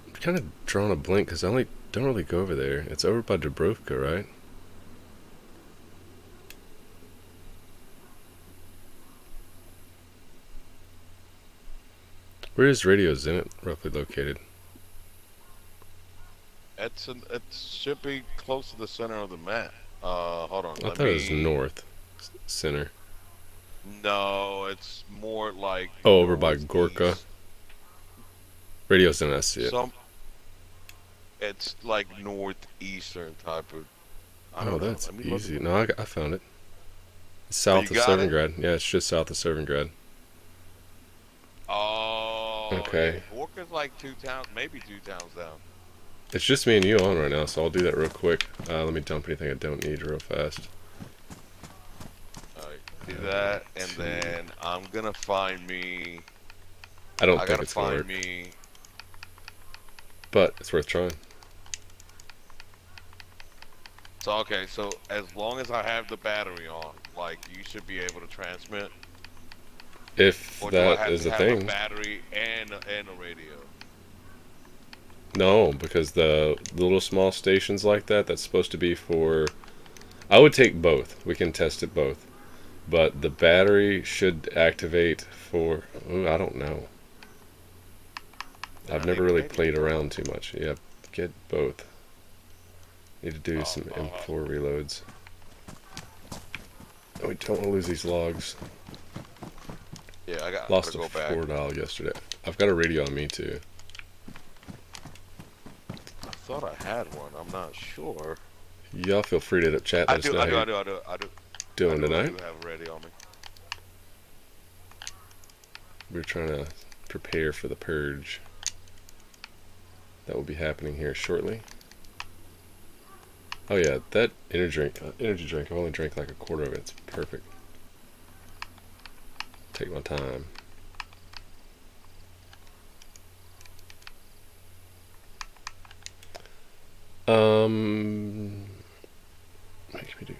I'm kind of drawing a blank because I don't really go over there. It's over by Dubrovka, right? Where is Radio Zenit roughly located? It should be close to the center of the map. Hold on. I thought it was north center. No, it's more like. Oh, over by Gorka. northeast. Radio Zenit, I see it. It's like northeastern type of. I Oh, don't know. that's Let me look. easy. No, I found it. It's south you of got it? Servingrad. Yeah, it's just south of Servingrad. Oh, Okay. Yeah. Gorka's like 2 towns, maybe 2 towns down. It's just me and you on right now, so I'll do that real quick. Let me dump anything I don't need real fast. Alright, do that, and then I'm gonna find me. I don't I think gotta it's gonna find work, me. but it's worth trying. So okay, so as long as I have the battery on, like you should be able to transmit. If Or do I that have is to a have a thing. battery and a radio? No, because the little small stations like that, that's supposed to be for. I would take both. We can test it both. But the battery should activate for. Ooh, I don't know. I've I never need really radio. played around too much. Yeah, get both. Need to do some M4 reloads. Oh, we don't want to lose these logs. Yeah, I got Lost to a go back. 4-dial yesterday. I've got a radio on me too. I thought I had one. I'm not sure. Y'all feel free to chat. I Let us do. know I how do. you're I do. I do. I do. doing I tonight. do have a radio on me. We're trying to prepare for the purge. That will be happening here shortly. Oh yeah, that energy drink. I've only drank like a quarter of it. It's perfect. Take my time. Makes me do this.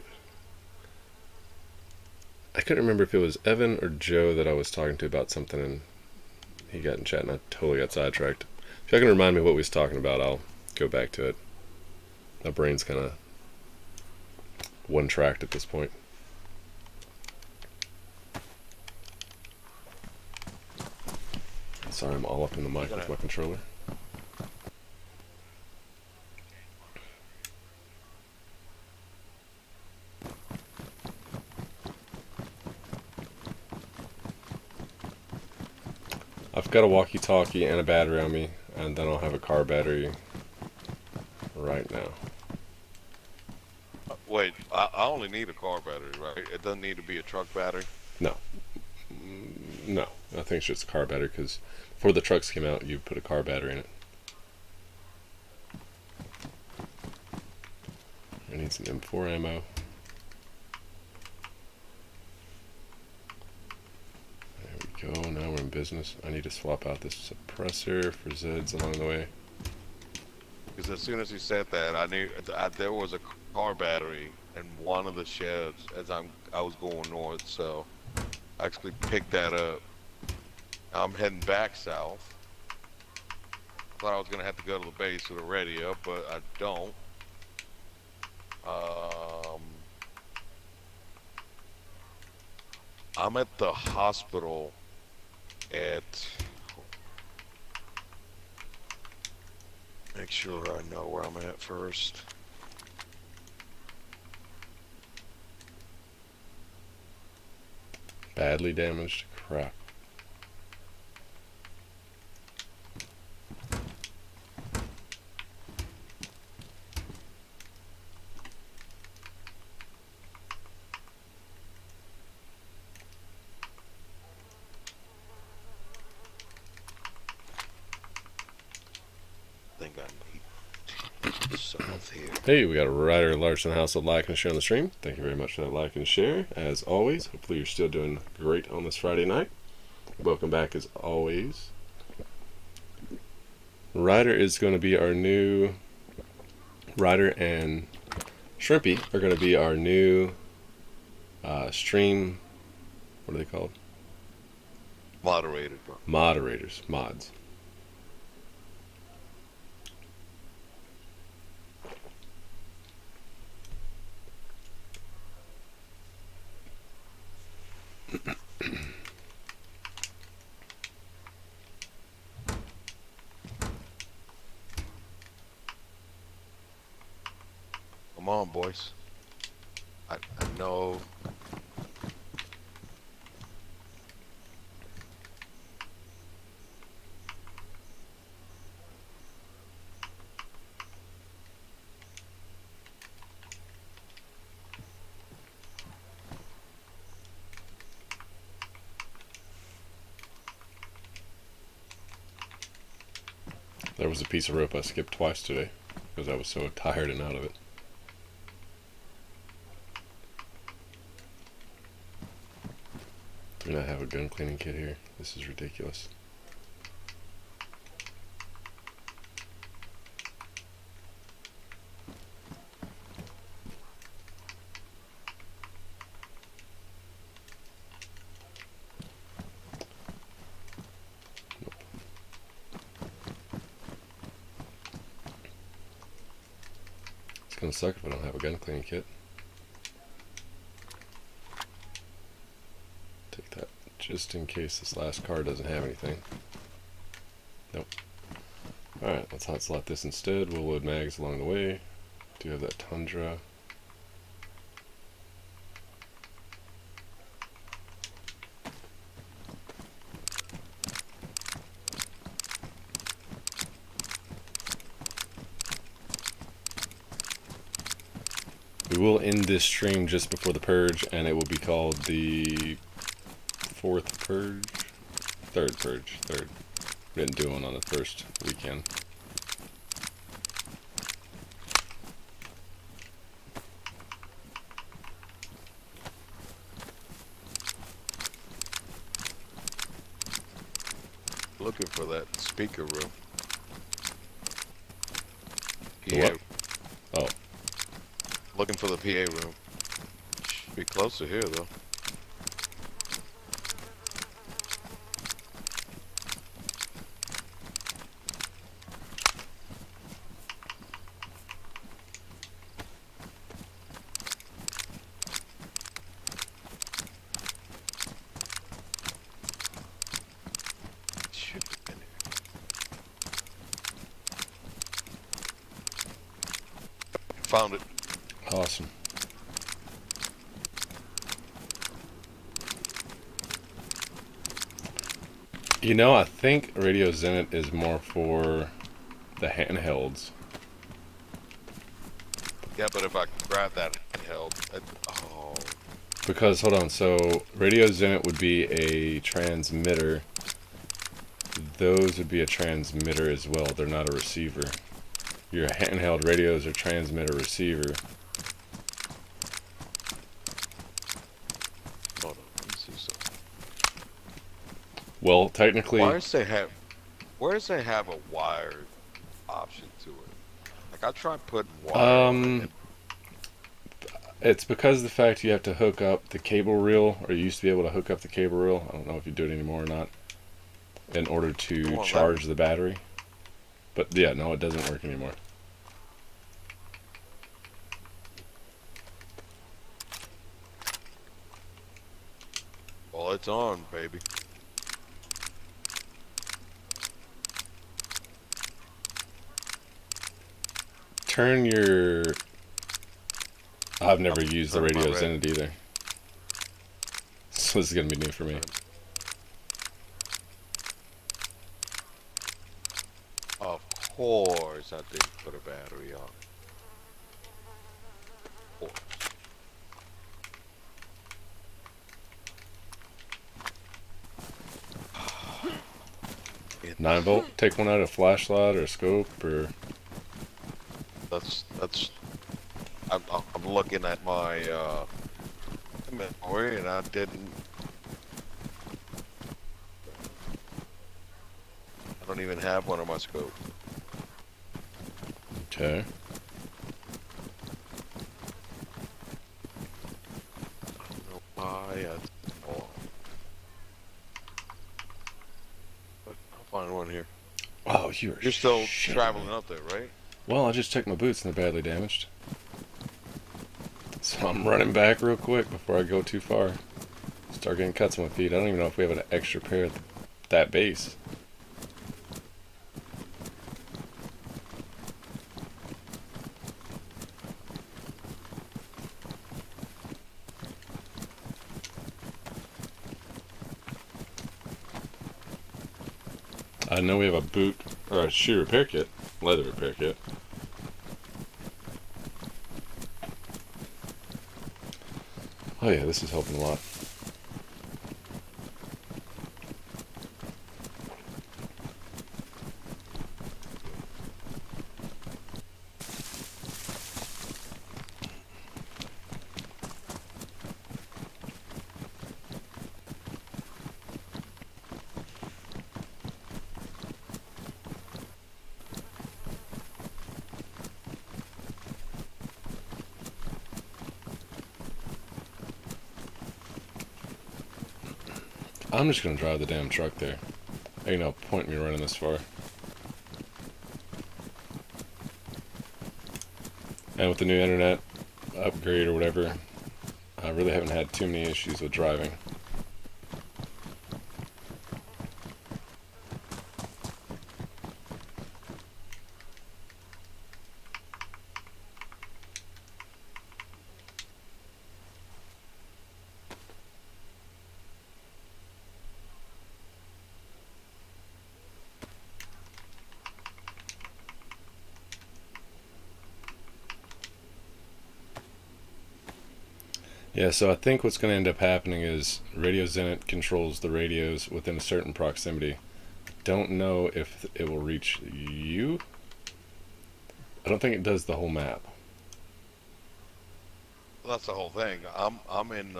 I couldn't remember if it was Evan or Joe that I was talking to about something, and he got in chat, and I totally got sidetracked. If y'all can remind me what we was talking about, I'll go back to it. My brain's kind of one-tracked at this point. Sorry, I'm all up in the mic with my controller. I've got a walkie-talkie and a battery on me, and then I'll have a car battery right now. Wait, I only need a car battery, right? It doesn't need to be a truck battery. No, I think it's just a car battery because Before the trucks came out, you put a car battery in it. I need some M4 ammo. There we go. Now we're in business. I need to swap out this suppressor for Zeds along the way. Because as soon as you said that, I knew there was a car battery in one of the sheds as I was going north, so I actually picked that up. I'm heading back south. I thought I was gonna have to go to the base with a radio, but I don't. I'm at the hospital at. Make sure I know where I'm at first. Badly damaged. Crap. I think I need south here. Hey, we got a Ryder Larson House of like and share on the stream. Thank you very much for that like and share. As always, hopefully you're still doing great on this Friday night. Welcome back as always. Ryder is going to be our new... Ryder and Shrimpy are going to be our new stream... What are they called? Moderated, bro. Moderators. Mods. Come on, boys. I know. There was a piece of rope I skipped twice today because I was so tired and out of it. Do not have a gun cleaning kit here. This is ridiculous. It's gonna suck if I don't have a gun cleaning kit. Take that just in case this last car doesn't have anything. Nope. Alright, let's hot slot this instead. We'll load mags along the way. Do have that Tundra. We will end this stream just before the purge, and it will be called the fourth purge? Third purge. Third. We didn't do one on the first weekend. Looking for that speaker room. The what? Oh. Looking for the PA room. Should be close to here though. Should be in here. Found it. Awesome. You know, I think Radio Zenit is more for the handhelds. Yeah, but if I grab that handheld, oh, Because, hold on, so Radio Zenit would be a transmitter those would be a transmitter as well. They're not a receiver. Your handheld radios are transmitter receiver. Hold on, let me see something. Well, technically, Where does they have a wired option to it? Like I tried putting wire on it. it's because of the fact you have to hook up the cable reel, or you used to be able to hook up the cable reel. I don't know if you do it anymore or not, in order to charge the battery. But yeah, no, it doesn't work anymore. Well, it's on, baby. Turn your... I've never used the radios in it either. So this is going to be new for me. Of course, I didn't put a battery on it. Of course. 9-volt? Take one out of a flashlight or a scope or... That's. I'm looking at my inventory, and I don't even have one on my scope. Okay. I don't know why. But I'll find one here. Oh, You're still traveling up there, right? Well, I just checked my boots and they're badly damaged. So I'm running back real quick before I go too far. Start getting cuts on my feet. I don't even know if we have an extra pair at that base. I know we have a boot or a shoe repair kit, leather repair kit. Oh yeah, this is helping a lot. I'm just gonna drive the damn truck there. Ain't no point in me running this far. And with the new internet upgrade or whatever, I really haven't had too many issues with driving. Yeah, so I think what's going to end up happening is Radio Zenit controls the radios within a certain proximity. Don't know if it will reach you. I don't think it does the whole map. Well, that's the whole thing. I'm in.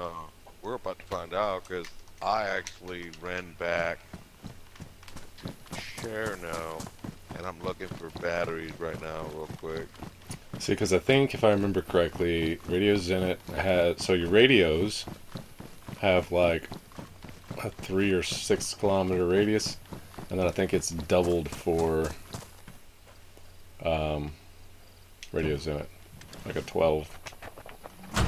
We're about to find out because I actually ran back to share now, and I'm looking for batteries right now, real quick. See, because I think if I remember correctly, Radio Zenit has, so your radios have like a 3 or 6 kilometer radius, and then I think it's doubled for Radio Zenit, like a 12. I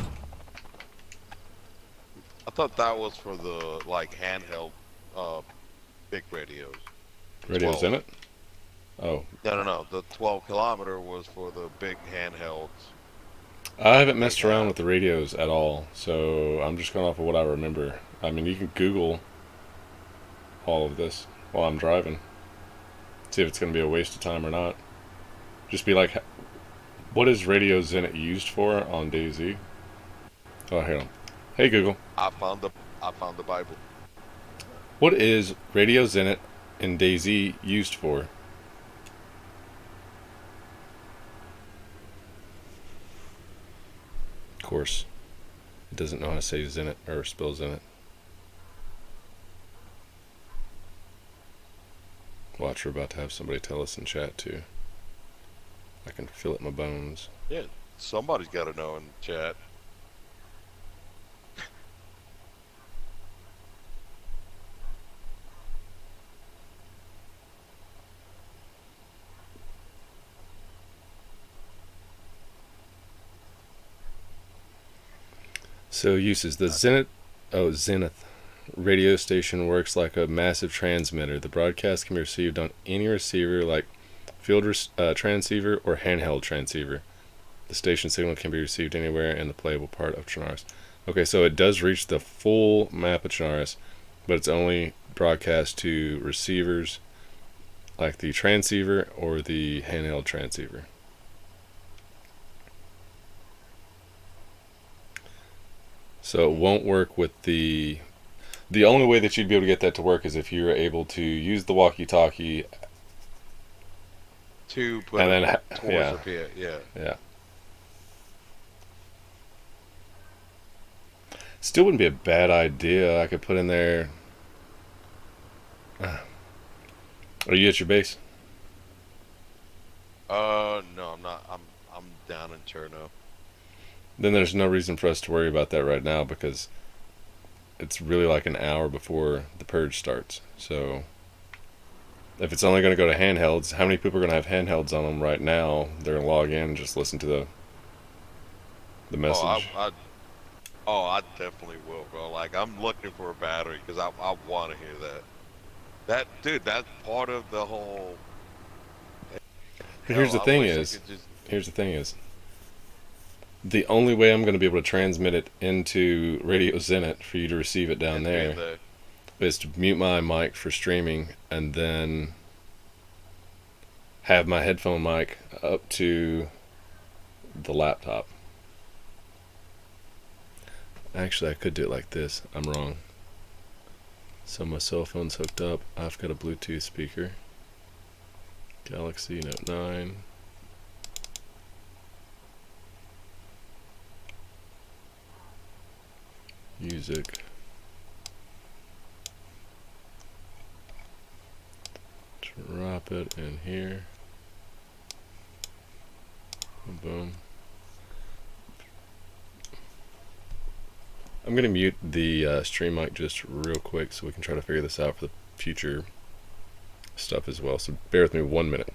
thought that was for the like handheld big radios. Radio 12. Zenit? Oh. No. The 12 kilometer was for the big handhelds. I haven't messed around with the radios at all, so I'm just going off of what I remember. I mean, you can Google all of this while I'm driving. See if it's going to be a waste of time or not. Just be like, what is Radio Zenit used for on DayZ? Oh, here. Hey, Google. I found the Bible. What is Radio Zenit in DayZ used for. Of course, it doesn't know how to say Zenit or spell Zenit. Watch, we're about to have somebody tell us in chat too. I can feel it in my bones. Yeah, somebody's got to know in the chat. So uses the Zenith radio station works like a massive transmitter. The broadcast can be received on any receiver like field transceiver or handheld transceiver. The station signal can be received anywhere in the playable part of Chernarus. Okay, so it does reach the full map of Chernarus, but it's only broadcast to receivers like the transceiver or the handheld transceiver. So it won't work with the only way that you'd be able to get that to work is if you're able to use the walkie-talkie To put and it then towards the pit, yeah. Yeah. Still wouldn't be a bad idea. I could put in there. Are you at your base? No, I'm not. I'm down in Cherno. Then there's no reason for us to worry about that right now because it's really like an hour before the purge starts. So if it's only going to go to handhelds, how many people are going to have handhelds on them right now? They're going to log in and just listen to the message. I definitely will, bro. Like, I'm looking for a battery because I want to hear that. Dude, that's part of the whole. But here's the thing is, the only way I'm going to be able to transmit it into Radio Zenit for you to receive it down there is to mute my mic for streaming and then have my headphone mic up to the laptop. Actually, I could do it like this. I'm wrong. So my cell phone's hooked up. I've got a Bluetooth speaker. Galaxy Note 9. Music. Drop it in here. Boom. I'm going to mute the stream mic just real quick so we can try to figure this out for the future stuff as well. So bear with me 1 minute.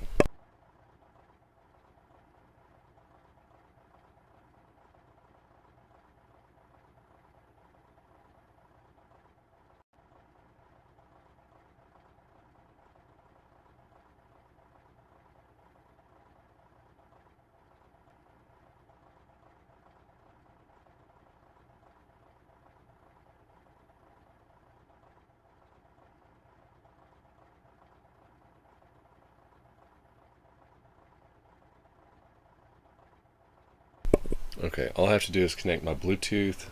Okay, all I have to do is connect my Bluetooth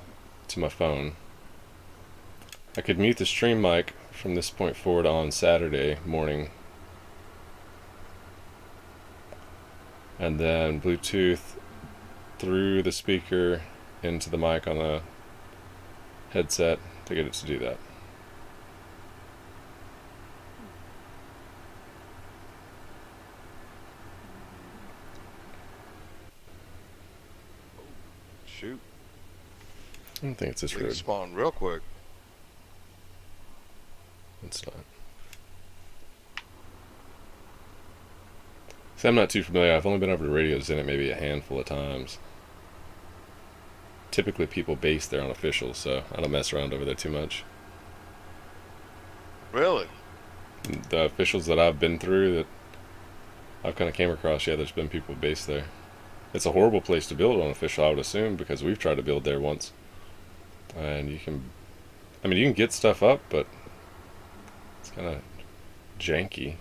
to my phone. I could mute the stream mic from this point forward on Saturday morning. And then Bluetooth through the speaker into the mic on the headset to get it to do that. Shoot. I don't think it's this We road. spawn real quick. It's not. See, I'm not too familiar. I've only been over to Radio Zenit maybe a handful of times. Typically people base there on officials, so I don't mess around over there too much. Really? The officials that I've been through that I've kind of came across, yeah, there's been people based there. It's a horrible place to build on official, I would assume, because we've tried to build there once. And you can get stuff up, but it's kind of janky.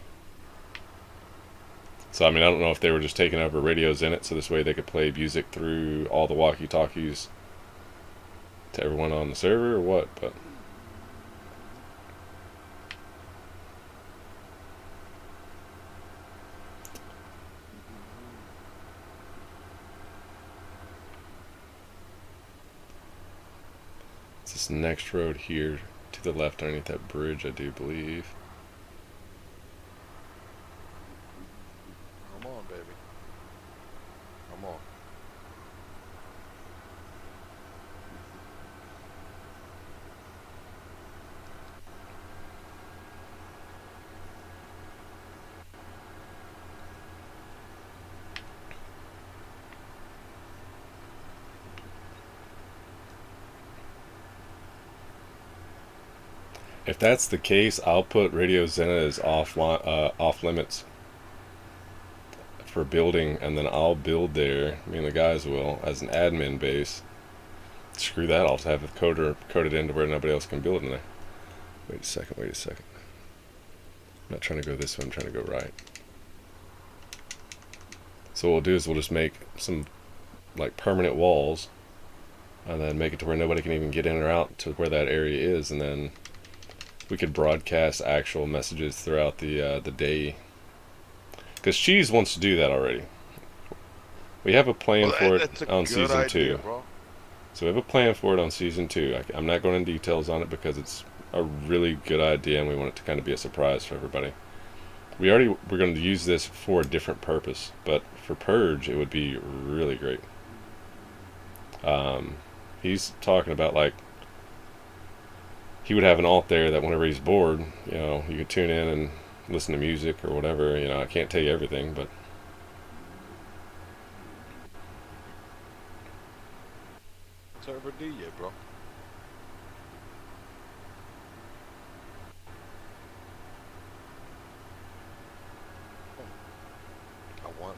So, I don't know if they were just taking over radios in it, so this way they could play music through all the walkie-talkies to everyone on the server or what, but... It's this next road here to the left underneath that bridge, I do believe. Come on, baby. Come on. If that's the case, I'll put Radio Zena as off limits for building, and then I'll build there. Me and the guys will as an admin base. Screw that! I'll just have the coder coded into where nobody else can build in there. Wait a second. Wait a second. I'm not trying to go this way. I'm trying to go right. So what we'll do is we'll just make some like permanent walls, and then make it to where nobody can even get in or out to where that area is, and then we could broadcast actual messages throughout the day. Because Cheese wants to do that already. We have a plan for it on season 2. Bro. So we have a plan for it on season 2. I'm not going into details on it because it's a really good idea and we want it to kind of be a surprise for everybody. We're going to use this for a different purpose, but for Purge it would be really great. He's talking about like he would have an alt there that whenever he's bored, you could tune in and listen to music or whatever. I can't tell you everything, but Server DJ, bro. I want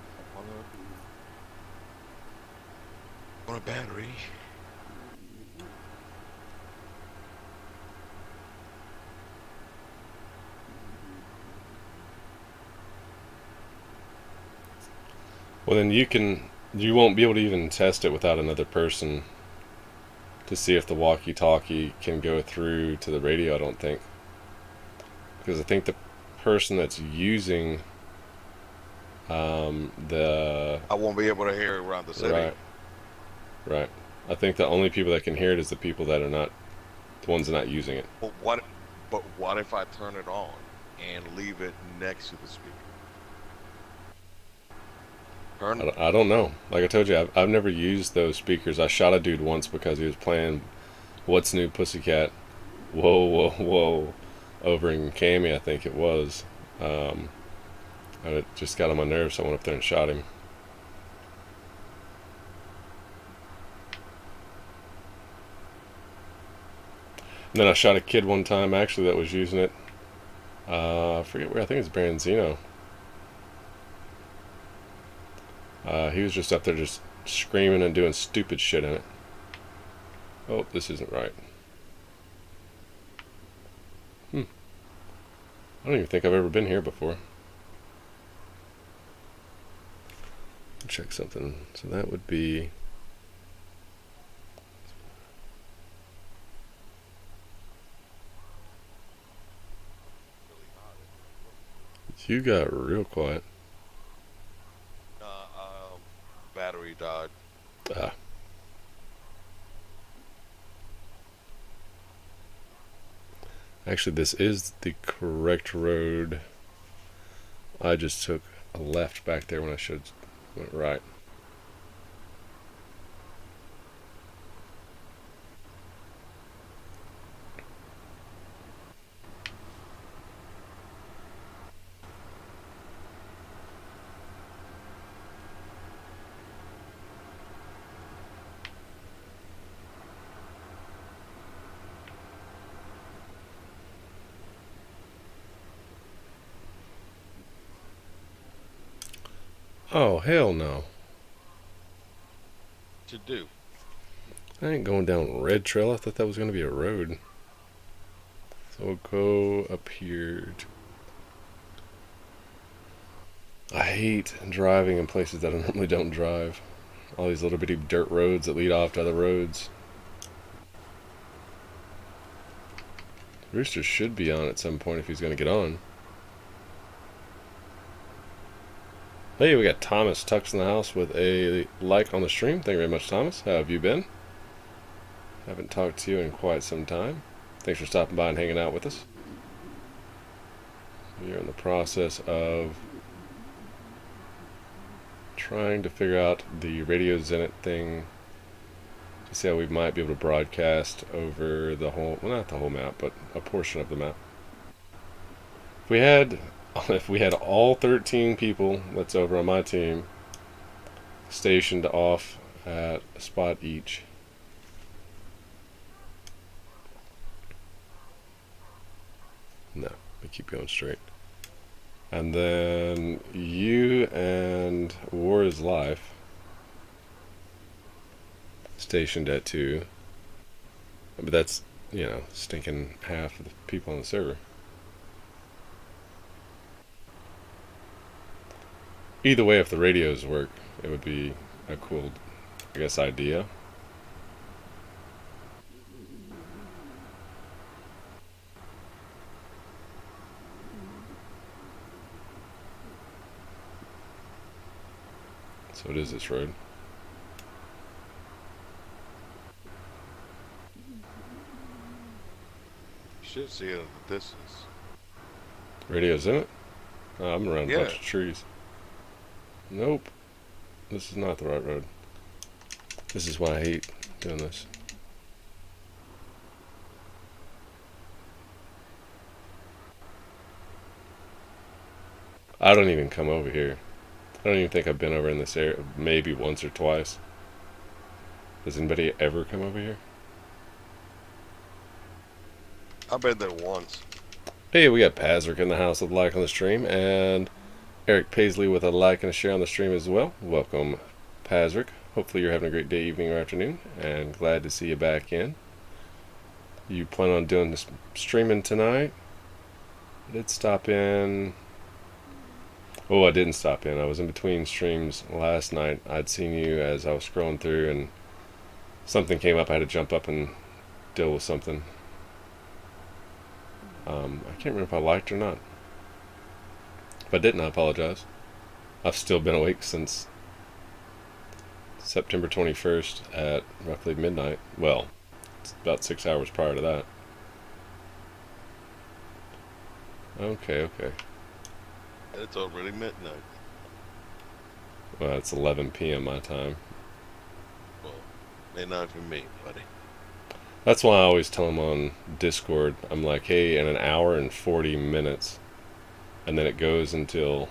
a battery. well then you won't be able to even test it without another person to see if the walkie-talkie can go through to the radio, I don't think. Because I think the person that's using the... I won't be able to hear it around the city. Right. I think the only people that can hear it is the people that are not... the ones that are not using it. But what if I turn it on and leave it next to the speaker? I don't know. Like I told you, I've never used those speakers. I shot a dude once because he was playing What's New Pussycat, whoa, over in Cami, I think it was. And it just got on my nerves, so I went up there and shot him. And then I shot a kid one time, actually, that was using it. I forget where, I think it's Branzino. He was just up there just screaming and doing stupid shit in it. Oh, this isn't right. I don't even think I've ever been here before. Check something. So that would be... You got real quiet. Battery died. Actually, this is the correct road. I just took a left back there when I should have went right. Oh, hell no. To do. I ain't going down Red Trail. I thought that was going to be a road. So we'll go up here. I hate driving in places that I normally don't drive. All these little bitty dirt roads that lead off to other roads. Rooster should be on at some point if he's going to get on. Hey, we got Thomas Tux in the house with a like on the stream. Thank you very much, Thomas. How have you been? Haven't talked to you in quite some time. Thanks for stopping by and hanging out with us. We are in the process of trying to figure out the Radio Zenit thing to see how we might be able to broadcast over the whole, well, not the whole map, but a portion of the map. If we had all 13 people that's over on my team stationed off at a spot each. No, we keep going straight. And then you and War is Life stationed at 2. But that's, stinking half of the people on the server. Either way, if the radios work, it would be a cool, idea. So it is this road. You should see it in the distance. Radio's in it? Oh, I'm around a Yeah. bunch of trees. Nope. This is not the right road. This is why I hate doing this. I don't even come over here. I don't even think I've been over in this area, maybe once or twice. Does anybody ever come over here? I've been there once. Hey, we got Pazrick in the house with a like on the stream, and Eric Paisley with a like and a share on the stream as well. Welcome, Pazrick. Hopefully you're having a great day, evening, or afternoon, and glad to see you back in. You plan on doing this streaming tonight? I did stop in. Oh, I didn't stop in. I was in between streams last night. I'd seen you as I was scrolling through, and something came up. I had to jump up and deal with something. I can't remember if I liked it or not. If I didn't, I apologize. I've still been awake since September 21st at roughly midnight. Well, it's about 6 hours prior to that. Okay. It's already midnight. Well, it's 11 p.m. my time. Well, may not for me, buddy. That's why I always tell them on Discord, I'm like, hey, in an hour and 40 minutes, and then it goes until,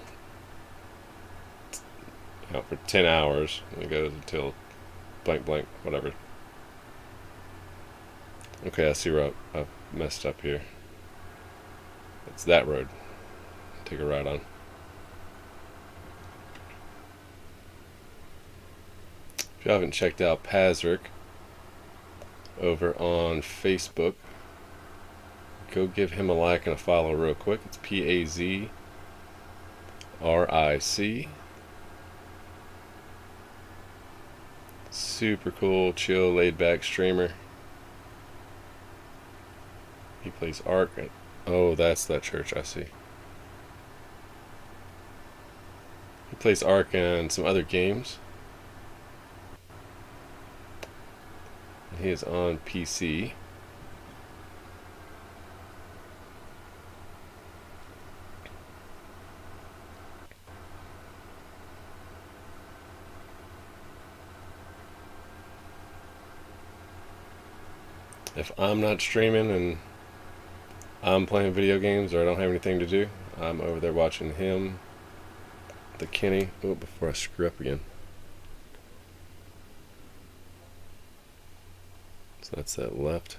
for 10 hours, and it goes until blank, whatever. Okay, I see where I've messed up here. It's that road. Take a ride on. If you haven't checked out Pazrick over on Facebook, go give him a like and a follow real quick. It's Pazric. Super cool, chill, laid back streamer. He plays Ark. Oh, that's that church, I see. He plays Ark and some other games. He is on PC. If I'm not streaming and I'm playing video games or I don't have anything to do, I'm over there watching him, the Kenny. Oh, before I screw up again. So that's that left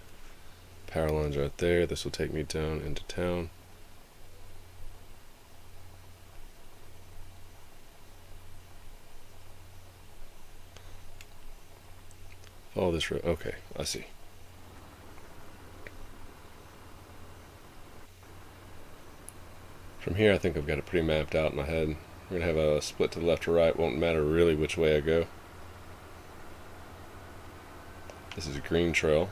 power line's right there. This will take me down into town. Follow this road. Okay, I see. From here, I think I've got it pretty mapped out in my head. We're going to have a split to the left or right. Won't matter really which way I go. This is a green trail.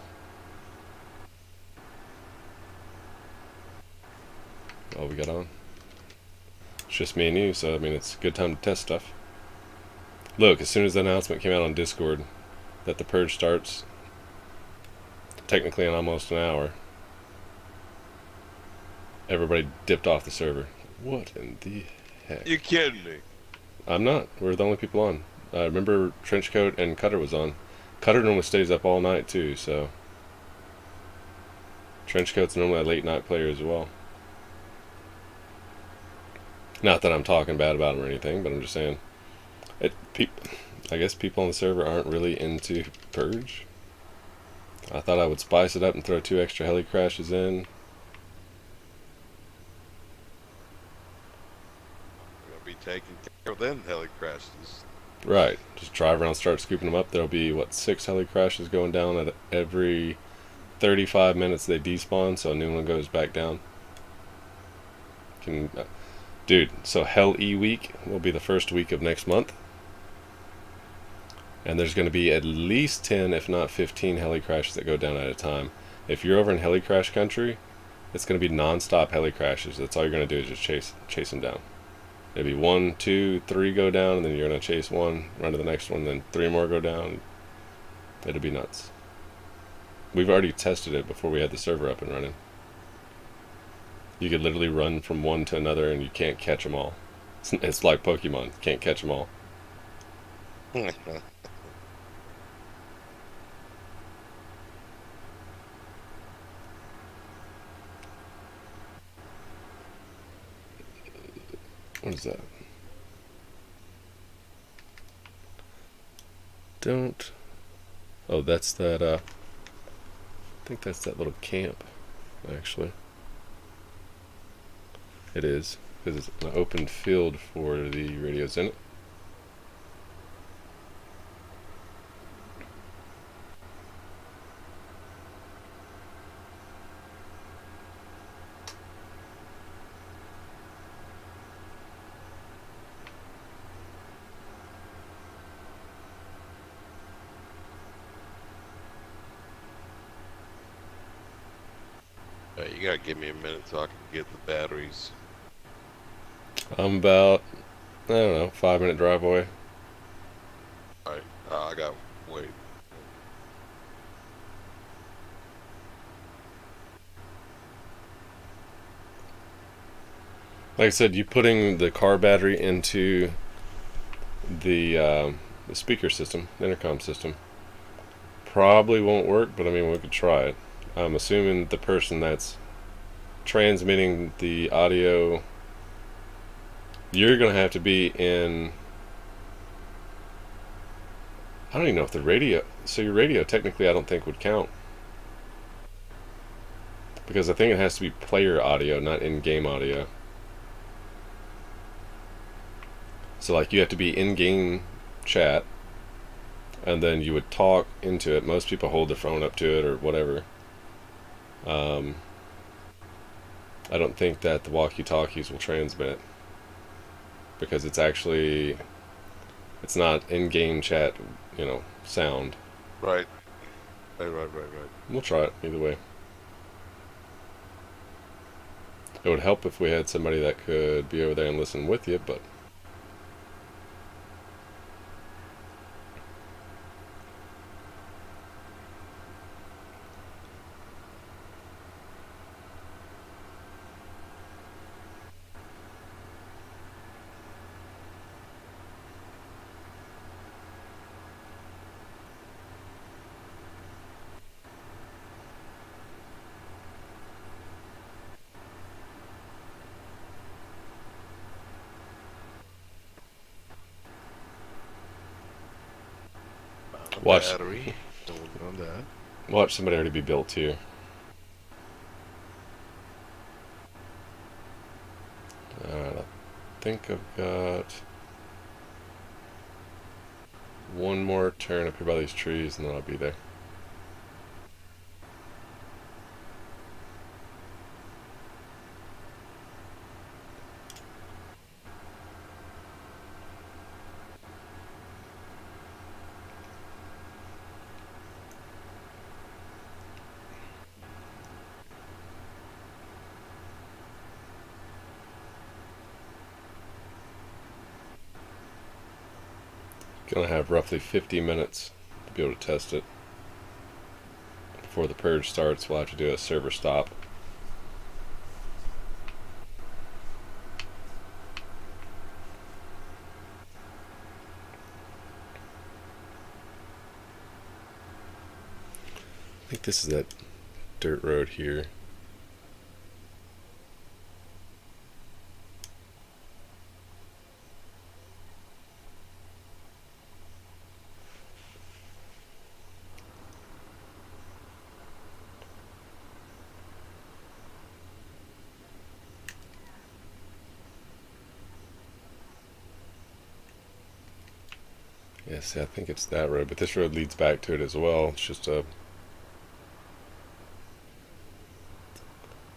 All we got on. It's just me and you, so I mean it's a good time to test stuff. Look, as soon as the announcement came out on Discord that the purge starts, technically in almost an hour, everybody dipped off the server. What in the heck? You kidding me? I'm not. We're the only people on. I remember Trenchcoat and Cutter was on. Cutter normally stays up all night too, so Trenchcoat's normally a late night player as well. Not that I'm talking bad about him or anything, but I'm just saying, I guess people on the server aren't really into Purge. I thought I would spice it up and throw 2 extra heli crashes in. We're gonna be taking care of them heli crashes. Right. Just drive around, start scooping them up. There'll be, 6 heli crashes going down at every 35 minutes they despawn, so a new one goes back down. Dude, so Hell E week will be the first week of next month. And there's going to be at least 10, if not 15 heli crashes that go down at a time. If you're over in heli crash country, it's going to be non-stop heli crashes. That's all you're going to do is just chase them down. It'll be 1, 2, 3 go down, and then you're going to chase one, run to the next one, then 3 more go down. It'll be nuts. We've already tested it before we had the server up and running. You could literally run from one to another and you can't catch them all. It's like Pokemon. You can't catch them all. What is that? Don't. Oh, that's that, I think that's that little camp, actually. It is, because it's an open field for the radios in it. You gotta give me a minute so I can get the batteries. I'm about, I don't know, 5-minute drive away. Alright, I got wait. Like I said, you putting the car battery into the speaker system, the intercom system, probably won't work, but I mean, we could try it. I'm assuming the person that's transmitting the audio, you're going to have to be in, I don't even know if the radio, so your radio technically I don't think would count. Because I think it has to be player audio, not in-game audio. So like you have to be in-game chat, and then you would talk into it. Most people hold their phone up to it or whatever. I don't think that the walkie-talkies will transmit, because it's not in-game chat, sound. Right. Right. We'll try it either way. It would help if we had somebody that could be over there and listen with you, but watch Battery. On that. watch somebody already be built here. Alright, I think I've got one more turn up here by these trees and then I'll be there. Gonna have roughly 50 minutes to be able to test it before the purge starts, we'll have to do a server stop. I think this is that dirt road here. Yes, I think it's that road, but this road leads back to it as well. It's just a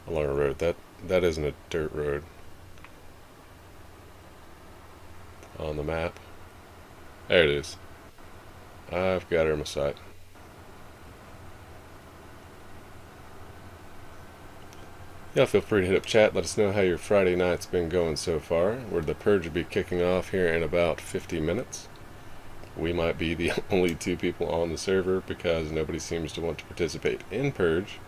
longer road. That isn't a dirt road on the map. There it is. I've got her in my sight. Yeah, feel free to hit up chat. Let us know how your Friday night's been going so far. Where the purge will be kicking off here in about 50 minutes. We might be the only 2 people on the server because nobody seems to want to participate in purge.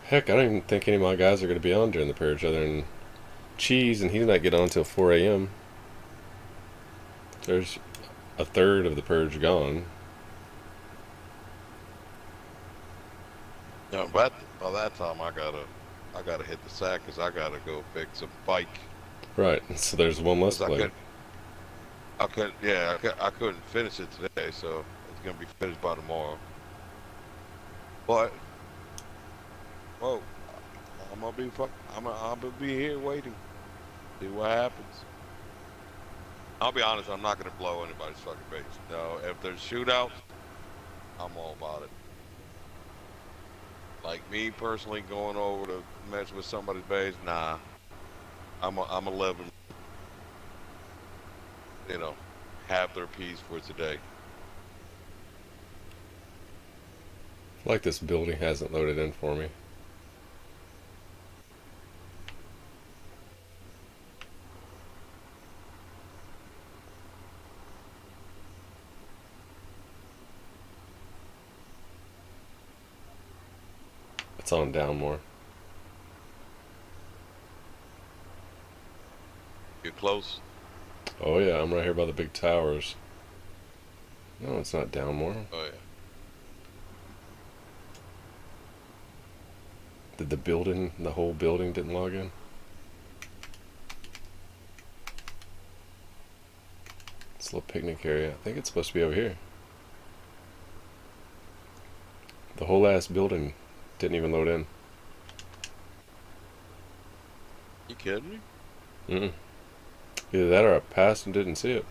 Heck, I don't even think any of my guys are going to be on during the purge other than Cheese, and he's not get on until 4 a.m. There's a third of the purge gone. Yeah, but by that time I gotta hit the sack because I gotta go fix a bike. Right, so there's one less 'Cause play. I couldn't finish it today, so it's gonna be finished by tomorrow. But whoa, I'm gonna be here waiting. See what happens. I'll be honest, I'm not gonna blow anybody's fucking base. No, if there's shootouts, I'm all about it. Like me personally going over to mess with somebody's base, nah. I'm a living, have their peace for today. Like this building hasn't loaded in for me. It's on down more. You're close. Oh yeah, I'm right here by the big towers. No, it's not down more. Oh yeah. Did the whole building didn't log in? It's a little picnic area. I think it's supposed to be over here. The whole last building didn't even load in. You kidding me? Mm-mm. Either that or I passed and didn't see it.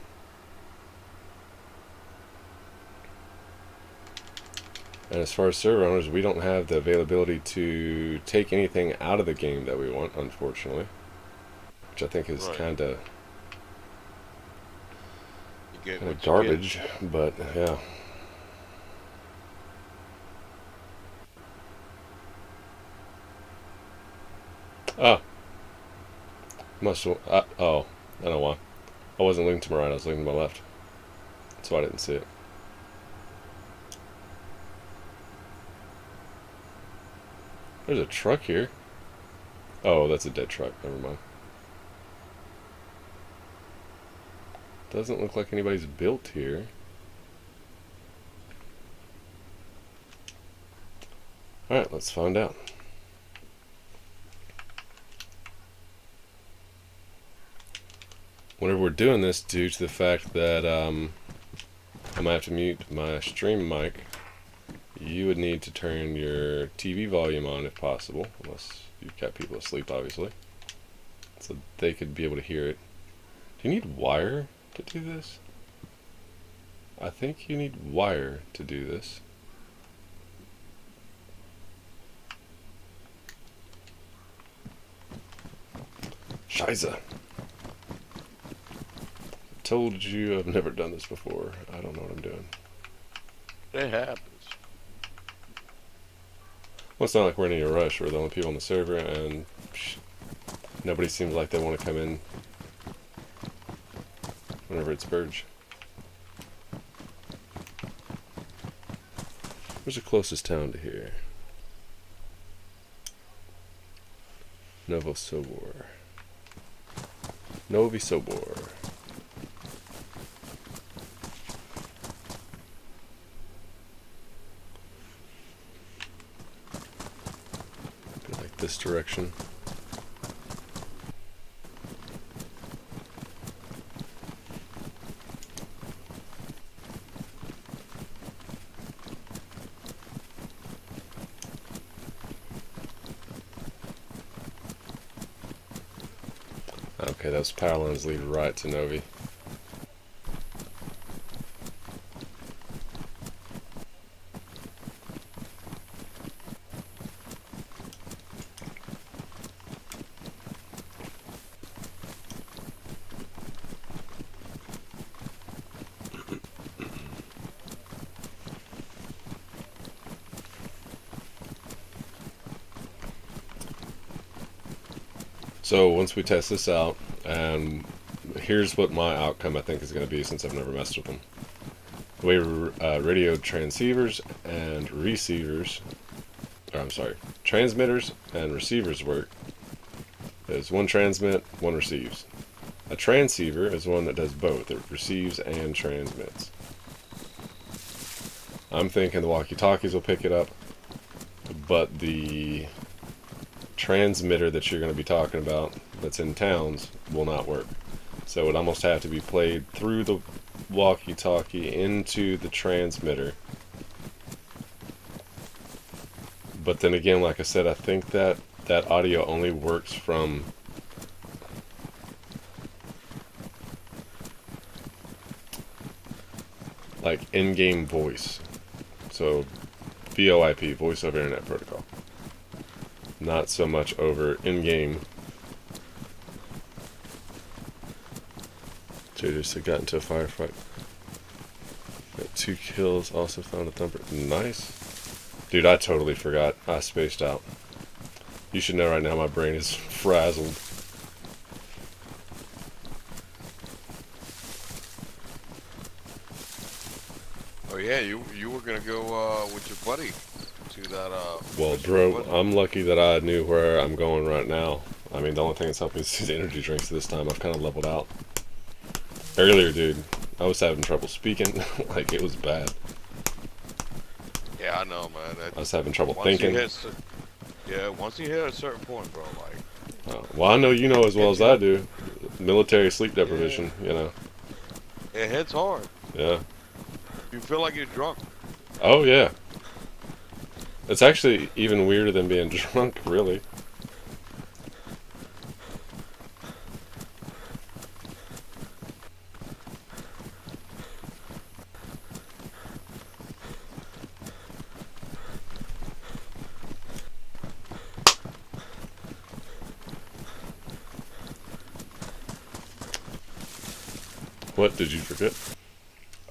And as far as server owners, we don't have the availability to take anything out of the game that we want, unfortunately. Which I think is Right. kind of What you garbage, but yeah. Oh. Oh, I know why. I wasn't looking to my right, I was looking to my left. That's why I didn't see it. There's a truck here. Oh, that's a dead truck. Never mind. Doesn't look like anybody's built here. Alright, let's find out. Whenever we're doing this, due to the fact that I might have to mute my stream mic, you would need to turn your TV volume on if possible, unless you've kept people asleep, obviously, so they could be able to hear it. Do you need wire to do this? I think you need wire to do this. Scheiße. Told you I've never done this before. I don't know what I'm doing. It happens. Well, it's not like we're in any rush. We're the only people on the server, and Nobody seems like they want to come in whenever it's purge. Where's the closest town to here? Novi Sobor. Novi Sobor. Go like this direction. Okay, those power lines lead right to Novi. So once we test this out, and here's what my outcome I think is going to be since I've never messed with them. The way radio transceivers and receivers, or I'm sorry, transmitters and receivers work is one transmit, one receives. A transceiver is one that does both. It receives and transmits. I'm thinking the walkie-talkies will pick it up, but the transmitter that you're going to be talking about that's in towns will not work. So it would almost have to be played through the walkie-talkie into the transmitter. But then again, like I said, I think that that audio only works from like in-game voice. So VoIP, voice over internet protocol. Not so much over in-game. Just got into a firefight. Got 2 kills, also found a thumper. Nice. Dude, I totally forgot. I spaced out. You should know right now my brain is frazzled. Oh yeah, you were gonna go with your buddy to that Well, bro, I'm lucky that I knew where I'm going right now. I mean, the only thing that's helped me is these energy drinks this time. I've kind of leveled out. Earlier, dude, I was having trouble speaking. Like, it was bad. Yeah, I know, man. I was having trouble thinking. Once you hit a certain point, bro, like... well, I know you know as well as I do. Military sleep deprivation, you know. It hits hard. Yeah. You feel like you're drunk. Oh, yeah. It's actually even weirder than being drunk, really. What did you forget?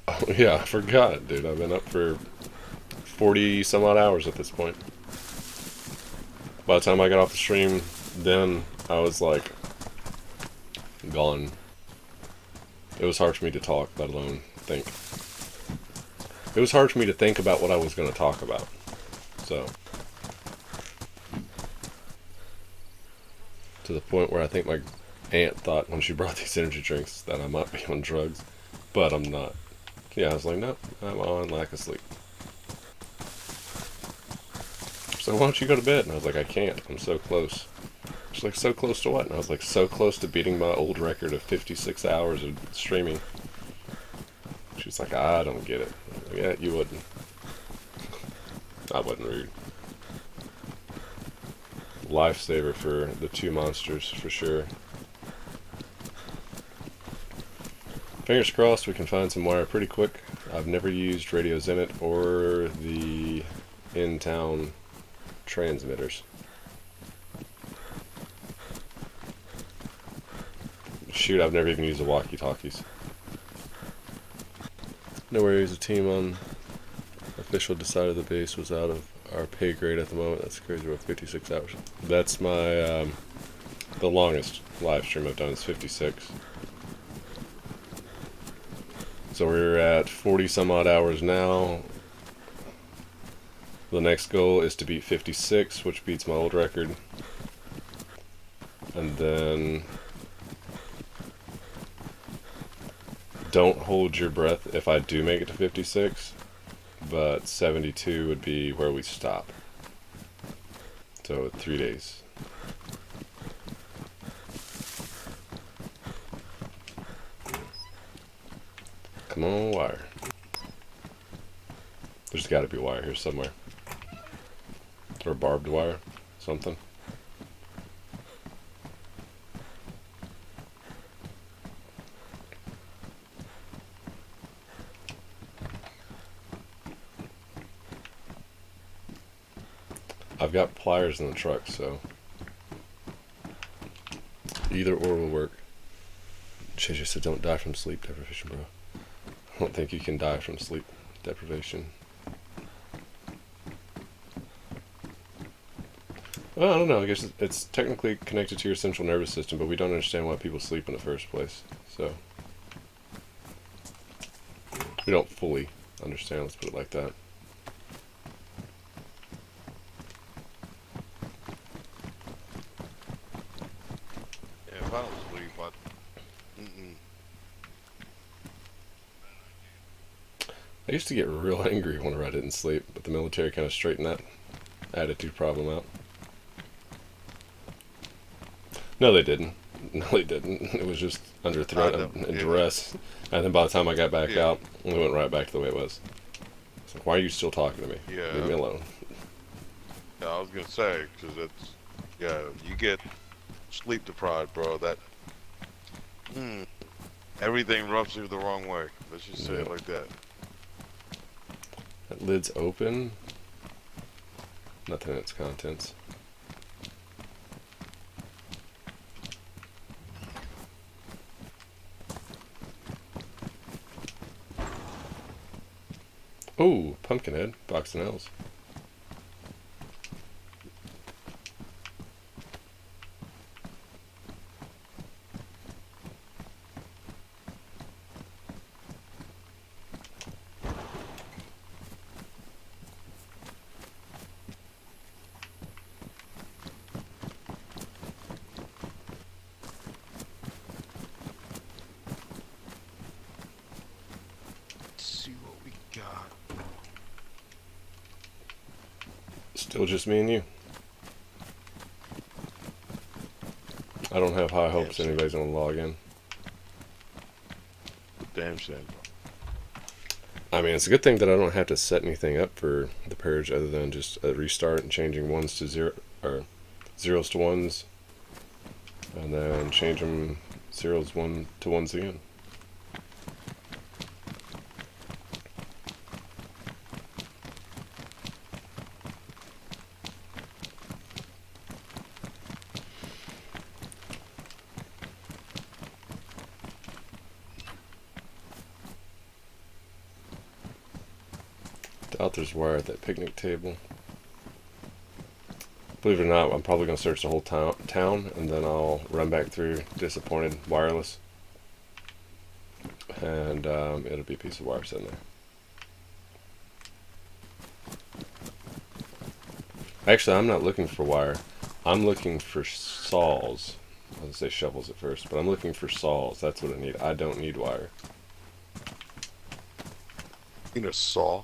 Oh, yeah, I forgot, dude. I've been up for 40 some odd hours at this point. By the time I got off the stream, then I was like gone. It was hard for me to talk, let alone think. It was hard for me to think about what I was going to talk about. So, to the point where I think my aunt thought when she brought these energy drinks that I might be on drugs, but I'm not. Yeah, I was like, nope, I'm on lack of sleep. So why don't you go to bed? And I was like, I can't. I'm so close. She's like, so close to what? And I was like, so close to beating my old record of 56 hours of streaming. She's like, I don't get it. Like, yeah, you wouldn't. I wasn't rude. Lifesaver for the 2 monsters, for sure. Fingers crossed we can find some wire pretty quick. I've never used Radio Zenit or the in-town transmitters. Shoot, I've never even used the walkie-talkies. No worries, the team on official decided the base was out of our pay grade at the moment. That's crazy, about 56 hours. That's my The longest live stream I've done is 56. So we're at 40 some odd hours now. The next goal is to beat 56, which beats my old record. And then don't hold your breath if I do make it to 56, but 72 would be where we stop. So 3 days. Come on, wire. There's got to be wire here somewhere. Or barbed wire. Something. I've got pliers in the truck, so either or will work. JJ said don't die from sleep deprivation, bro. I don't think you can die from sleep deprivation. Well, I don't know. I guess it's technically connected to your central nervous system, but we don't understand why people sleep in the first place. So we don't fully understand, let's put it like that. Yeah, if I don't sleep, I used to get real angry whenever I didn't sleep, but the military kind of straightened that attitude problem out. No, they didn't. No, they didn't. It was just under threat and duress. And then by the time I got back out, we went right back to the way it was. It's like, why are you still talking to me? Yeah. Leave me alone. Yeah, I was gonna say, because it's, yeah, you get sleep deprived, bro. That everything rubs you the wrong way. Let's just say it like that. That lid's open. Nothing in its contents. Ooh, Pumpkinhead, box of nails. Let's see what we got. Still just me and you. I don't have high hopes anybody's gonna log in. Damn shame. I mean, it's a good thing that I don't have to set anything up for the purge other than just a restart and changing ones to zero, or zeros to ones, and then change them zeros to ones again. Doubt there's wire at that picnic table. Believe it or not, I'm probably going to search the whole town and then I'll run back through disappointed wireless. And it'll be a piece of wire sitting there. Actually, I'm not looking for wire. I'm looking for saws. I was going to say shovels at first, but I'm looking for saws. That's what I need. I don't need wire. You know, saw.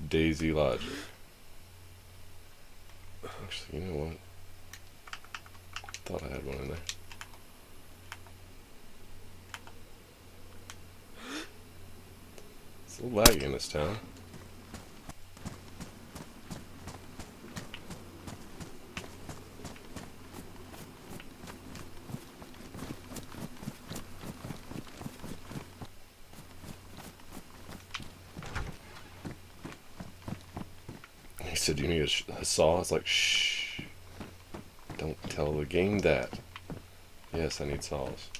Daisy Logic. Actually, you know what? Thought I had one in there. It's a little laggy in this town. He said, "You need a saw?" I was like, "Shh. Don't tell the game that." Yes, I need saws.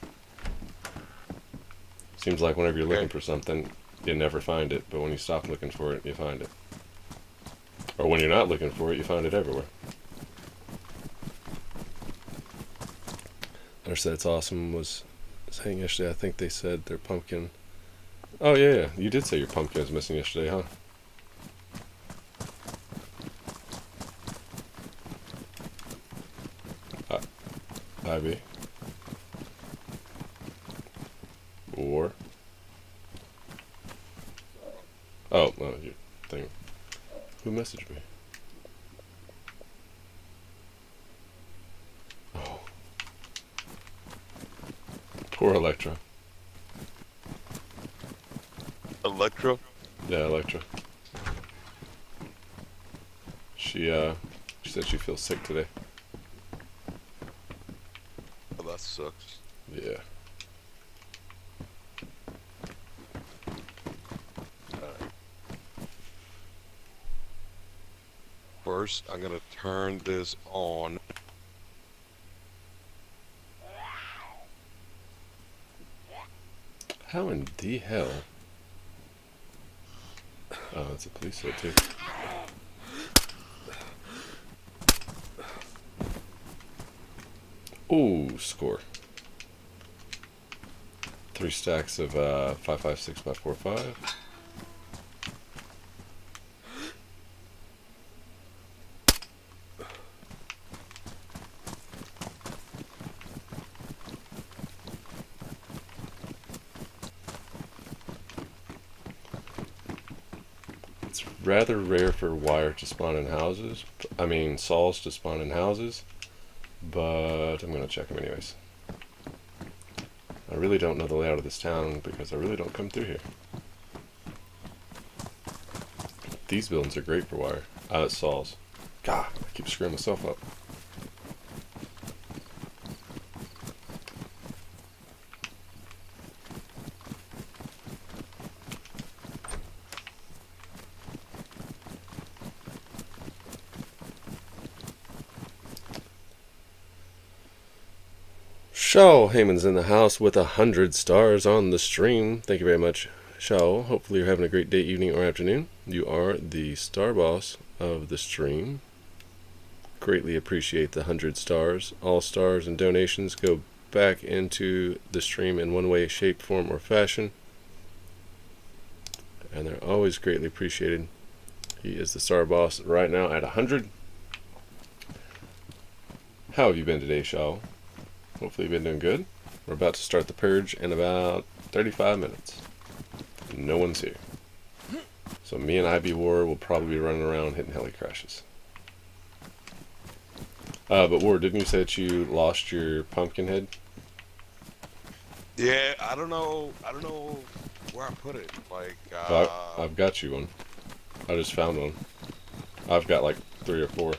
Seems like whenever you're looking for something, you never find it, but when you stop looking for it, you find it. Or when you're not looking for it, you find it everywhere. or said it's awesome was saying yesterday. I think they said their pumpkin. Oh yeah, you did say your pumpkin was missing yesterday, huh? Ivy. War. Oh, no, your thing. Who messaged me? Oh. Poor Electra. Electra? Yeah, Electra. She said she feels sick today. Oh, that sucks. Yeah. Alright. First, I'm gonna turn this on. How in the hell? Oh, it's a police set too. Ooh, score. 3 stacks of 556 by 45. It's rather rare for wire to spawn in houses. I mean, saws to spawn in houses. But I'm going to check them anyways. I really don't know the layout of this town because I really don't come through here. These buildings are great for wire. Saws. God, I keep screwing myself up. Shaw Heyman's in the house with 100 stars on the stream. Thank you very much, Shaw. Hopefully you're having a great day, evening, or afternoon. You are the star boss of the stream. Greatly appreciate the 100 stars. All stars and donations go back into the stream in one way, shape, form, or fashion. And they're always greatly appreciated. He is the star boss right now at 100. How have you been today, Shaw? Hopefully you've been doing good. We're about to start the purge in about 35 minutes. No one's here. So me and IB War will probably be running around hitting heli crashes. But War, didn't you say that you lost your pumpkin head? Yeah, I don't know where I put it. Like, I've got you one. I just found one. I've got like 3 or 4.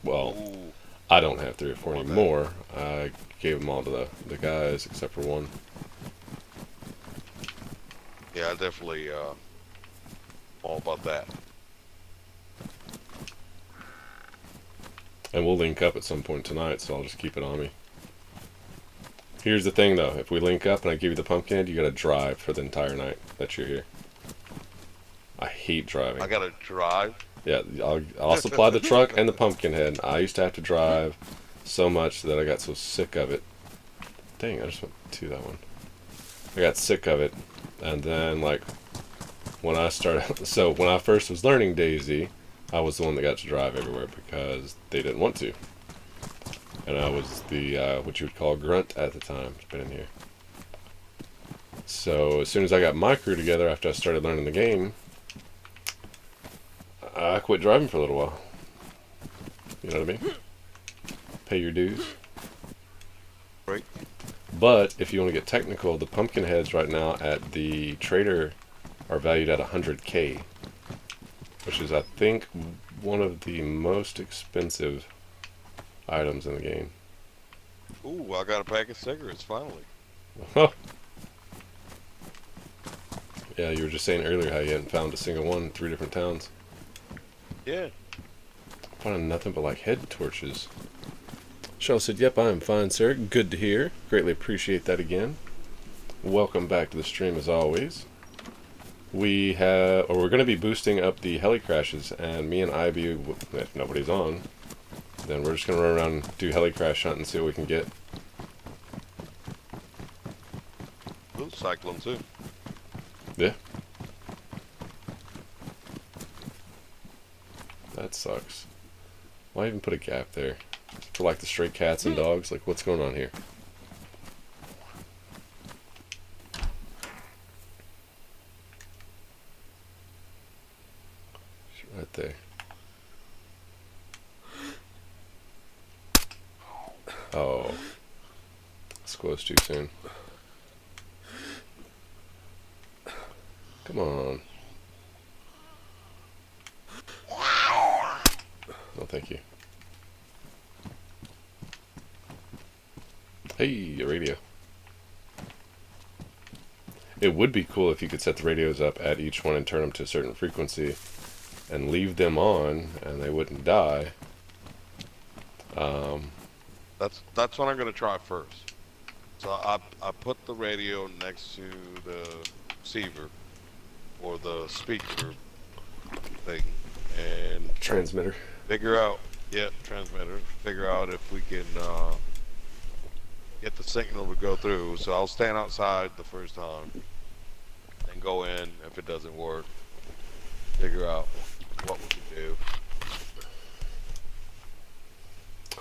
Well, ooh, I don't have 3 or 4 More than anymore. I gave them all to the guys except for one. yeah, I definitely all about that. And we'll link up at some point tonight, so I'll just keep it on me. Here's the thing though, if we link up and I give you the pumpkin head, you gotta drive for the entire night that you're here. I hate driving. I gotta drive. Yeah, I'll supply the truck and the pumpkin head. I used to have to drive so much that I got so sick of it. Dang, I just went to that one. I got sick of it, and then like when I started, so when I first was learning DayZ, I was the one that got to drive everywhere because they didn't want to, and I was the what you would call grunt at the time. It's been in here. So as soon as I got my crew together after I started learning the game, I quit driving for a little while. You know what I mean? Pay your dues. Right. But if you want to get technical, the pumpkin heads right now at the trader are valued at 100K, which is, I think, one of the most expensive items in the game. Ooh, I got a pack of cigarettes finally. Yeah, you were just saying earlier how you hadn't found a single one in 3 different towns. Yeah. Finding nothing but like head torches. Shell said, "Yep, I am fine, sir. Good to hear. Greatly appreciate that again. Welcome back to the stream as always. We're going to be boosting up the heli crashes, and me and Ivy, if nobody's on, then we're just going to run around and do heli crash hunt and see what we can get. a cyclone too. Yeah. That sucks. Why even put a gap there? For like the stray cats and dogs? Like, what's going on here? Right there. Oh. It's close too soon. Come on. Oh, thank you. Hey, a radio. It would be cool if you could set the radios up at each one and turn them to a certain frequency and leave them on and they wouldn't die. That's what I'm gonna try first. So I put the radio next to the receiver or the speaker thing and Transmitter. figure out, yeah, transmitter. Figure out if we can get the signal to go through. So I'll stand outside the first time, then go in. If it doesn't work, figure out what we can do.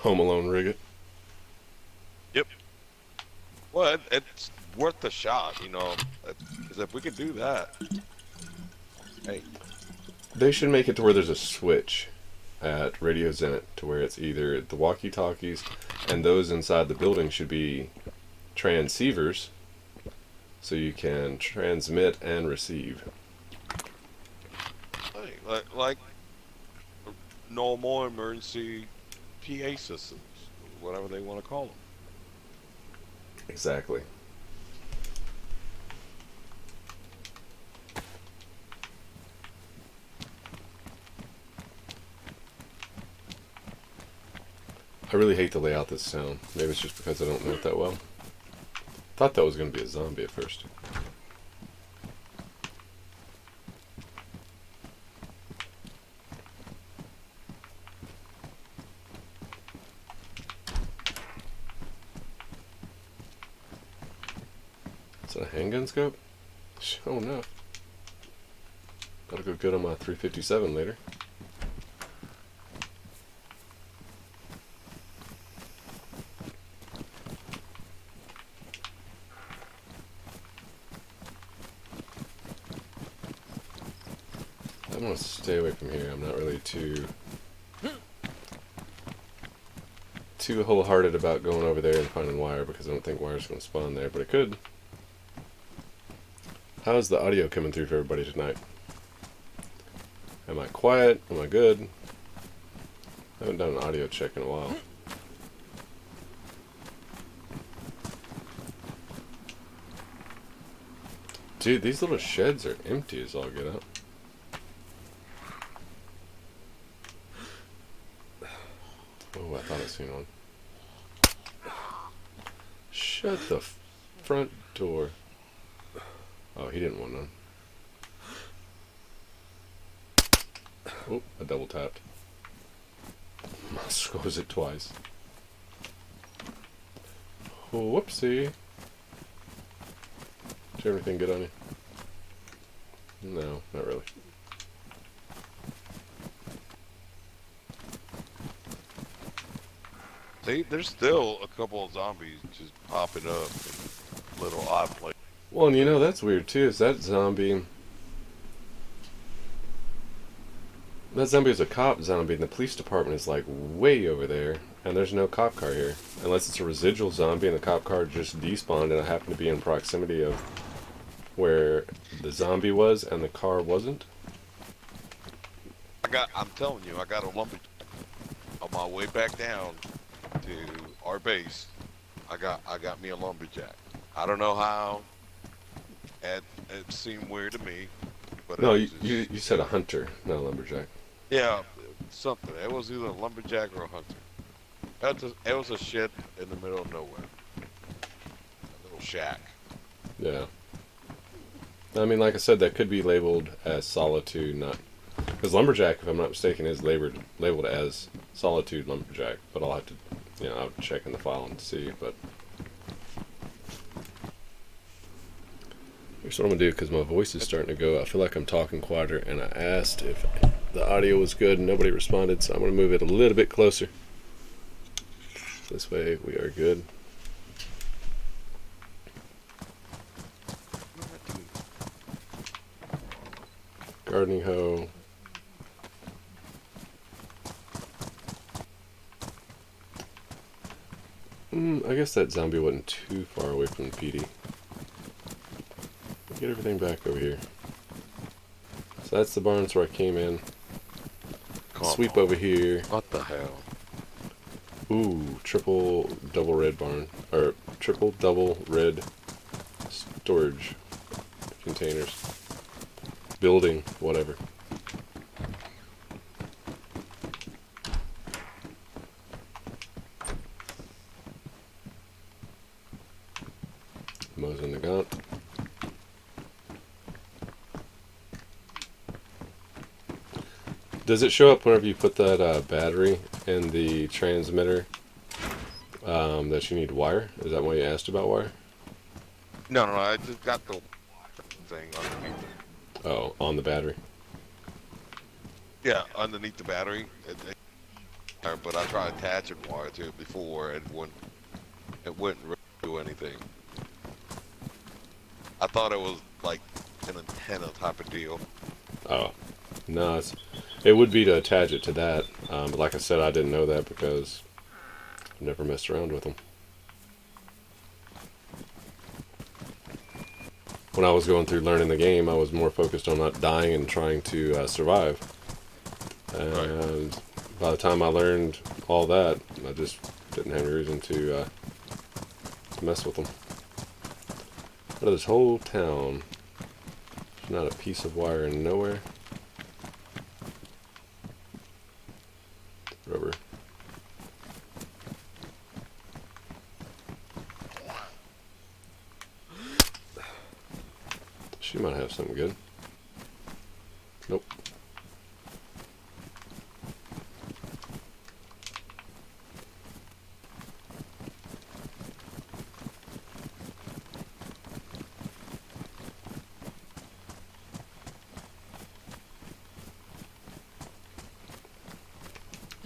Home Alone rig it. Yep. Well, it's worth the shot, you know. Because if we can do that, hey, They should make it to where there's a switch at Radio Zenit to where it's either the walkie-talkies and those inside the building should be transceivers so you can transmit and receive. hey, like normal emergency PA systems, whatever they want to call them. Exactly. I really hate the layout of this town. Maybe it's just because I don't know it that well. Thought that was going to be a zombie at first. Is that a handgun scope? Sure enough. Gotta go good on my 357 later. I'm gonna stay away from here. I'm not really too wholehearted about going over there and finding wire because I don't think wire's gonna spawn there, but it could. How's the audio coming through for everybody tonight? Am I quiet? Am I good? I haven't done an audio check in a while. Dude, these little sheds are empty as all get out. Oh, I thought I seen one. Shut the front door. Oh, he didn't want none. Oh, I double tapped. Must close it twice. Whoopsie. Did you have anything good on you? No, not really. There's still a couple of zombies just popping up in little odd places. Well, and you know, that's weird too, is that zombie is a cop zombie, and the police department is like way over there, and there's no cop car here. Unless it's a residual zombie and the cop car just despawned and it happened to be in proximity of where the zombie was and the car wasn't. I'm telling you, I got a lumberjack on my way back down to our base. I got me a lumberjack. I don't know how. It seemed weird to me, but No, it was you said a hunter, not a lumberjack. yeah, something. It was either a lumberjack or a hunter. It was a shed in the middle of nowhere, a little shack. Yeah. I mean, like I said, that could be labeled as solitude, not... Because lumberjack, if I'm not mistaken, is labeled as solitude lumberjack, but I'll have to, I'll check in the file and see, but... Here's what I'm gonna do because my voice is starting to go. I feel like I'm talking quieter, and I asked if the audio was good, and nobody responded. So I'm gonna move it a little bit closer. This way we are good. Gardening hoe. I guess that zombie wasn't too far away from the PD. Get everything back over here. So that's the barns where I came in. Sweep over here. What the hell? Ooh, triple double red barn. Or triple double red storage containers. Building, whatever. Mosing the gaunt. Does it show up whenever you put that battery in the transmitter that you need wire? Is that why you asked about wire? No, I just got the thing underneath. Oh, on the battery. Yeah, underneath the battery. But I tried attaching wire to it before, and it wouldn't really do anything. I thought it was like an antenna type of deal. Oh, no, it would be to attach it to that. But like I said, I didn't know that because I never messed around with them. When I was going through learning the game, I was more focused on not dying and trying to survive. And by the time I learned all that, I just didn't have any reason to mess with them. Out of this whole town, there's not a piece of wire in nowhere. Rubber. She might have something good. Nope.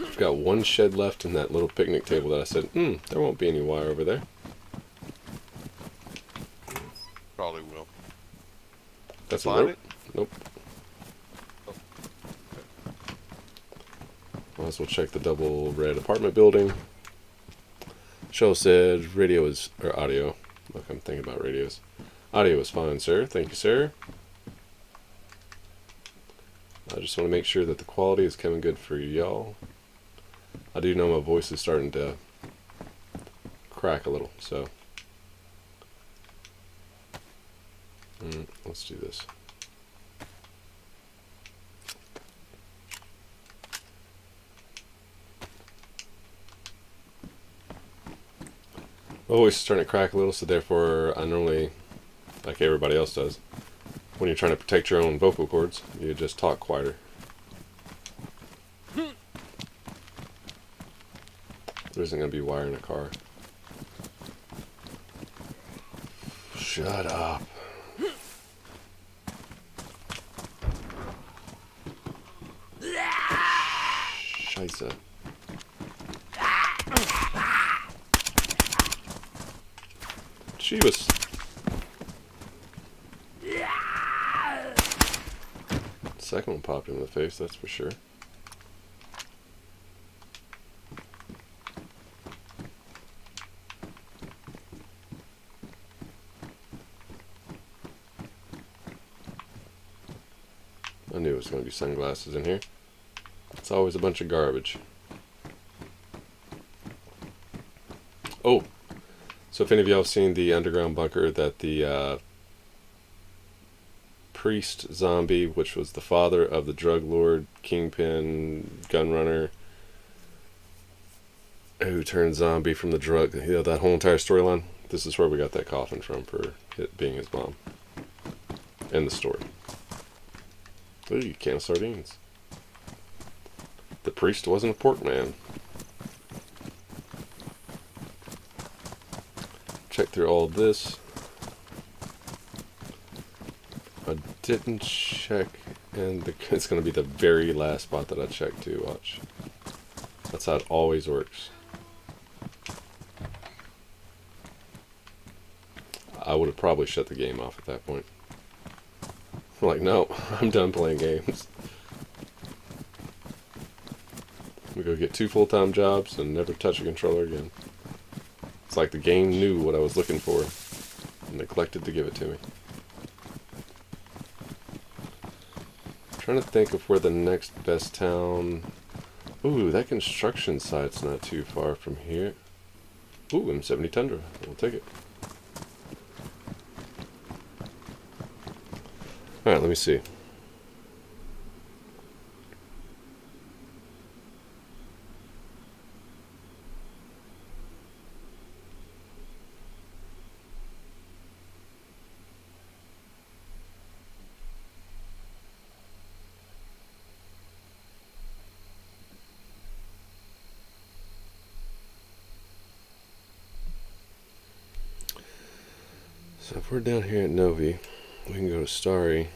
I've got one shed left in that little picnic table that I said, there won't be any wire over there. Probably will. That's a Find rope? it? Nope. Oh. Might as well check the double red apartment building. Show said radio is, or audio. Look, I'm thinking about radios. Audio is fine, sir. Thank you, sir. I just want to make sure that the quality is coming good for y'all. I do know my voice is starting to crack a little, so let's do this. My voice is starting to crack a little, so therefore I normally, like everybody else does, when you're trying to protect your own vocal cords, you just talk quieter. There isn't going to be wire in a car. Shut up. Scheisse. Jeebus. Second one popped in the face, that's for sure. I knew it was going to be sunglasses in here. It's always a bunch of garbage. Oh, so if any of y'all have seen the underground bunker that the priest zombie, which was the father of the drug lord, kingpin, gun runner, who turned zombie from the drug, that whole entire storyline, this is where we got that coffin from for it being his mom. End the story. Ooh, can of sardines. The priest wasn't a pork man. Check through all of this. didn't check, and it's going to be the very last spot that I check too. Watch. That's how it always works. I would have probably shut the game off at that point. Like, no, I'm done playing games. We go get 2 full-time jobs and never touch a controller again. It's like the game knew what I was looking for and neglected to give it to me. I'm trying to think of where the next best town... Ooh, that construction site's not too far from here. Ooh, M70 Tundra. We'll take it. Alright, let me see. So if we're down here at Novi, we can go to Starry.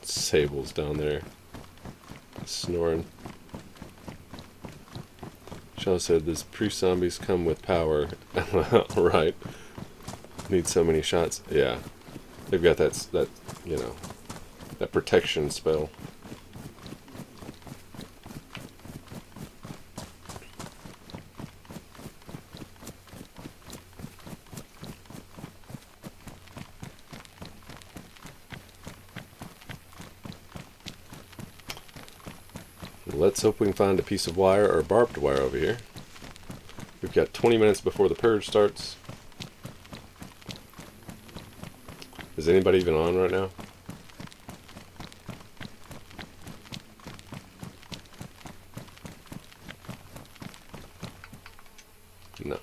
Sable's down there, snoring. Shaw said, "These pre-zombies come with power." Right. Need so many shots. Yeah. They've got that you know, that protection spell. Let's hope we can find a piece of wire or barbed wire over here. We've got 20 minutes before the purge starts. Is anybody even on right now? No.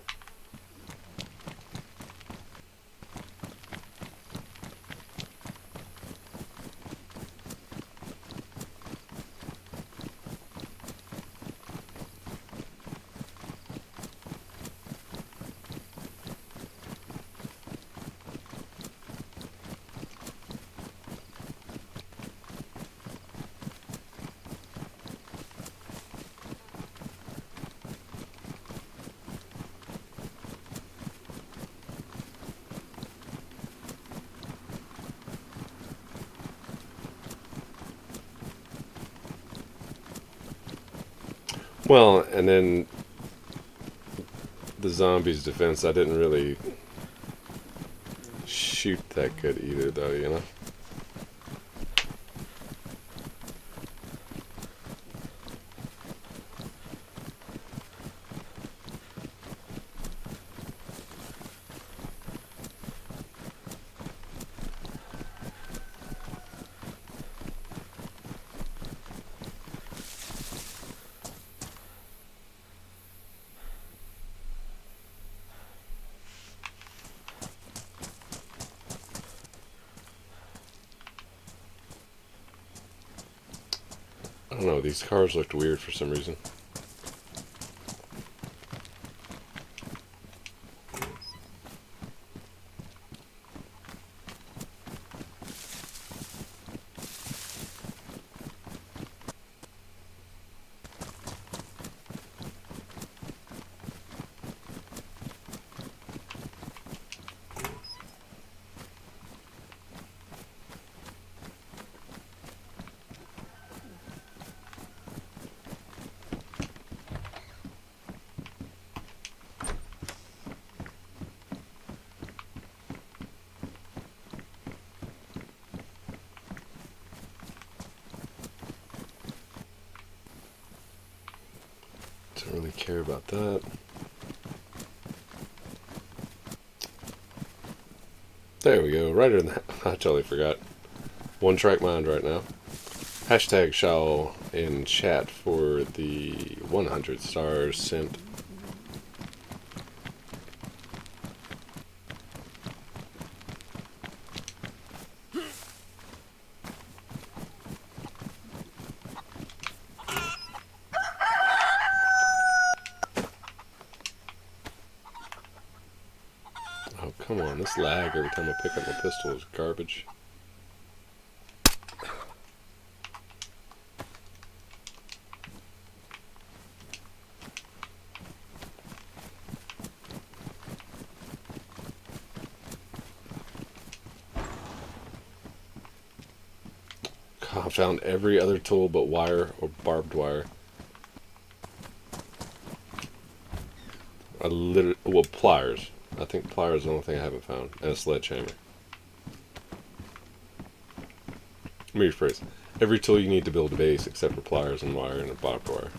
Well, and then the zombies' defense, I didn't really shoot that good either, though, you know? I don't know, these cars looked weird for some reason. Don't really care about that. There we go, right in that. I totally forgot. One track mind right now. Hashtag Shao in chat for the 100 stars sent. Oh, come on. This lag every time I pick up my pistol is garbage. I found every other tool but wire or barbed wire. Well, pliers. I think pliers is the only thing I haven't found. And a sledgehammer. Let me rephrase. Every tool you need to build a base except for pliers and wire and a barbed wire.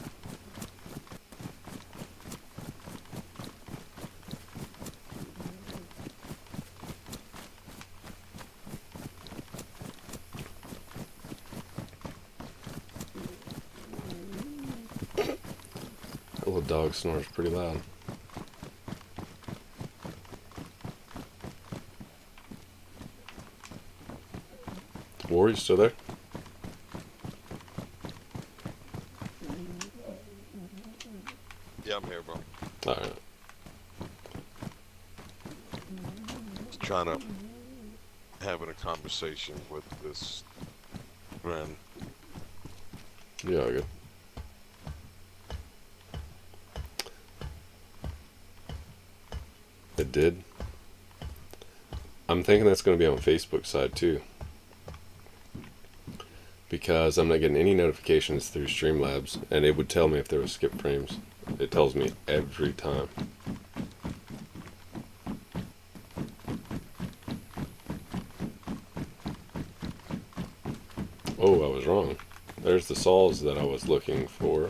That little dog snores pretty loud. War, you still there? Yeah, I'm here, bro. Alright. Just trying to having a conversation with this friend. Yeah, good. It did. I'm thinking that's going to be on Facebook side too. Because I'm not getting any notifications through Streamlabs, and it would tell me if there was skip frames. It tells me every time. Oh, I was wrong. There's the saws that I was looking for.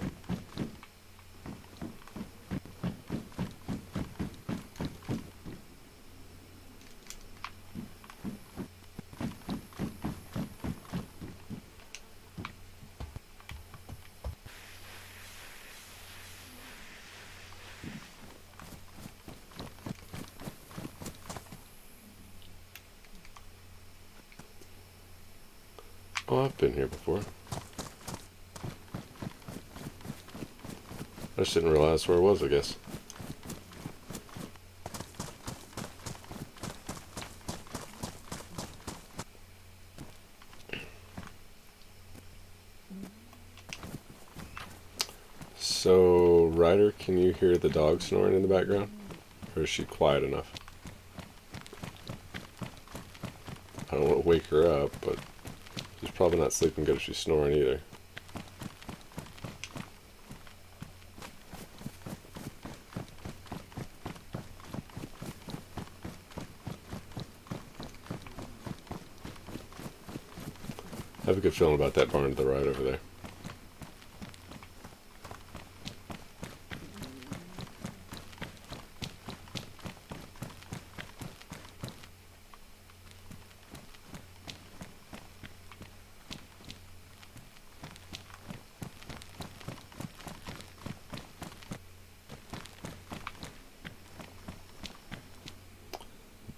Oh, I've been here before. I just didn't realize where it was, I guess. So, Ryder, can you hear the dog snoring in the background? Or is she quiet enough? I don't want to wake her up, but she's probably not sleeping good if she's snoring either. I have a good feeling about that barn to the right over there.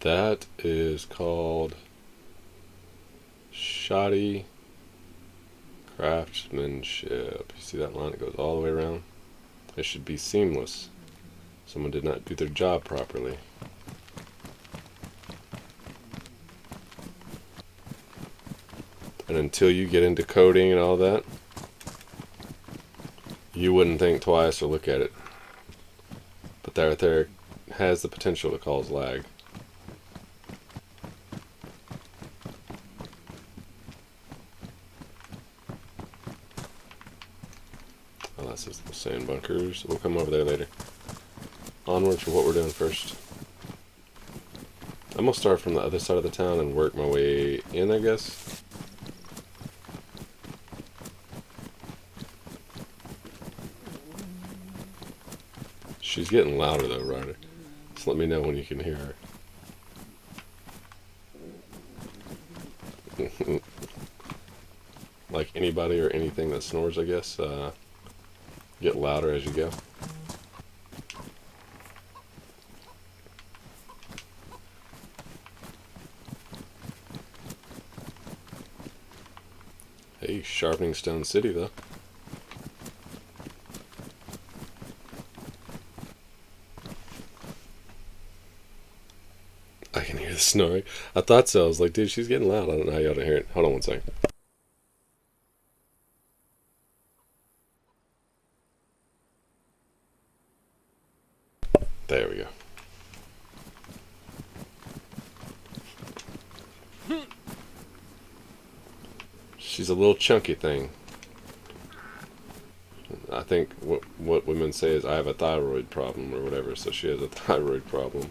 That is called shoddy craftsmanship. You see that line? It goes all the way around. It should be seamless. Someone did not do their job properly. And until you get into coding and all that, you wouldn't think twice or look at it. But that right there has the potential to cause lag. Oh, that's just the sand bunkers. We'll come over there later. Onwards for what we're doing first. I'm gonna start from the other side of the town and work my way in, I guess. She's getting louder though, Ryder. Just let me know when you can hear her. Like anybody or anything that snores, I guess. Get louder as you go. Hey, Sharpening Stone City though. hear the snoring? I thought so. I was like, dude, she's getting loud. I don't know how y'all don't hear it. Hold on one second. There we go. She's a little chunky thing. I think what women say is I have a thyroid problem or whatever, so she has a thyroid problem.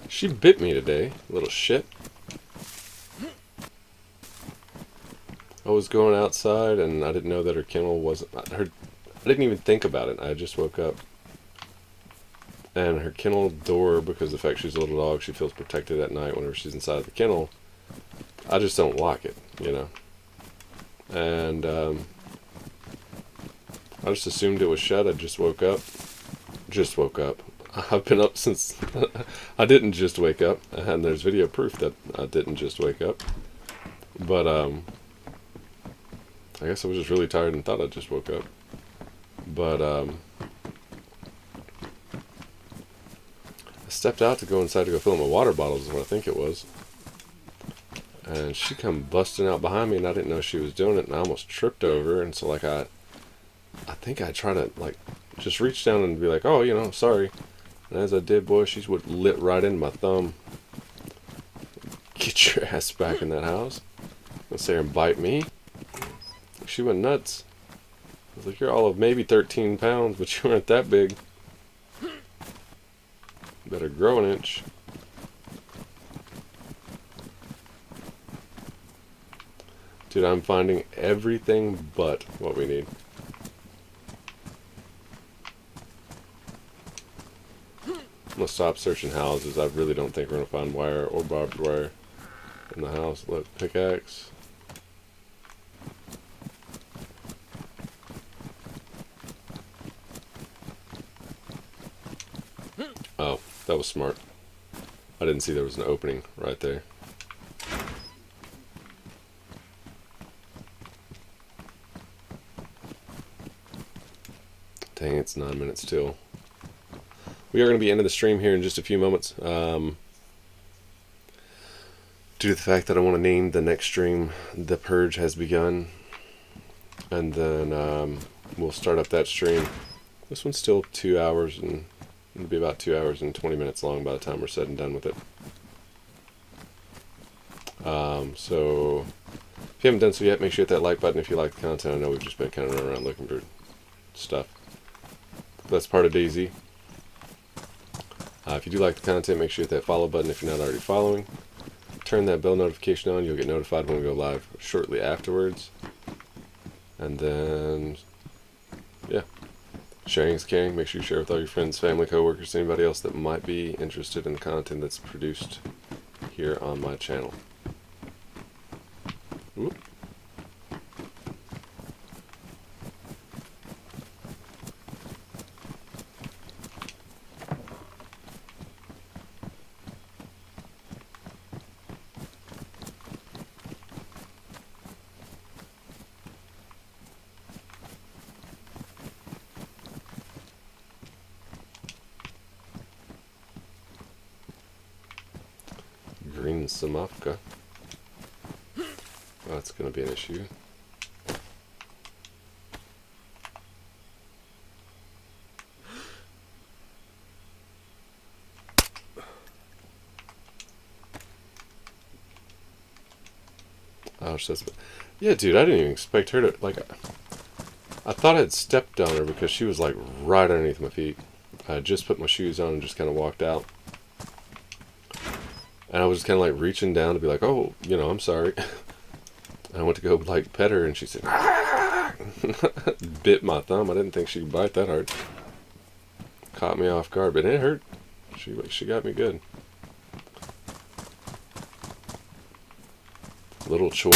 She bit me today, little shit. I was going outside and I didn't know that her kennel wasn't I didn't even think about it. I just woke up. And her kennel door, because of the fact she's a little dog, she feels protected at night whenever she's inside the kennel. I just don't lock it, you know. And I just assumed it was shut. I just woke up. Just woke up. I've been up since I didn't just wake up, and there's video proof that I didn't just wake up. But I guess I was just really tired and thought I just woke up. But I stepped out to go inside to go fill up my water bottles is what I think it was. And she come busting out behind me, and I didn't know she was doing it, and I almost tripped over her. And so like I think I tried to like just reach down and be like, oh, you know, sorry. And as I did, boy, she's would lit right into my thumb. Get your ass back in that house. Let's say her and bite me. She went nuts. I was like, you're all of maybe 13 pounds, but you weren't that big. Better grow an inch. Dude, I'm finding everything but what we need. I'm gonna stop searching houses. I really don't think we're gonna find wire or barbed wire in the house. Look, pickaxe. Oh, that was smart. I didn't see there was an opening right there. Dang, it's 9 minutes till. We are going to be ending the stream here in just a few moments. Due to the fact that I want to name the next stream The Purge Has Begun. And then we'll start up that stream. This one's still 2 hours, and it'll be about 2 hours and 20 minutes long by the time we're said and done with it. So if you haven't done so yet, make sure you hit that like button if you like the content. I know we've just been kind of running around looking for stuff. That's part of DayZ. If you do like the content, make sure you hit that follow button if you're not already following. Turn that bell notification on. You'll get notified when we go live shortly afterwards. And then, yeah, sharing is caring. Make sure you share with all your friends, family, coworkers, anybody else that might be interested in the content that's produced here on my channel. Oop. Green Samavka. Oh, that's going to be an issue. Oh, yeah, dude, I didn't even expect her to, like, I thought I'd stepped on her because she was, like, right underneath my feet. I had just put my shoes on and just kind of walked out. And I was just kind of, like, reaching down to be like, oh, you know, I'm sorry. And I went to go, like, pet her, and she said, bit my thumb. I didn't think she'd bite that hard. Caught me off guard, but it hurt. She got me good. Little chore.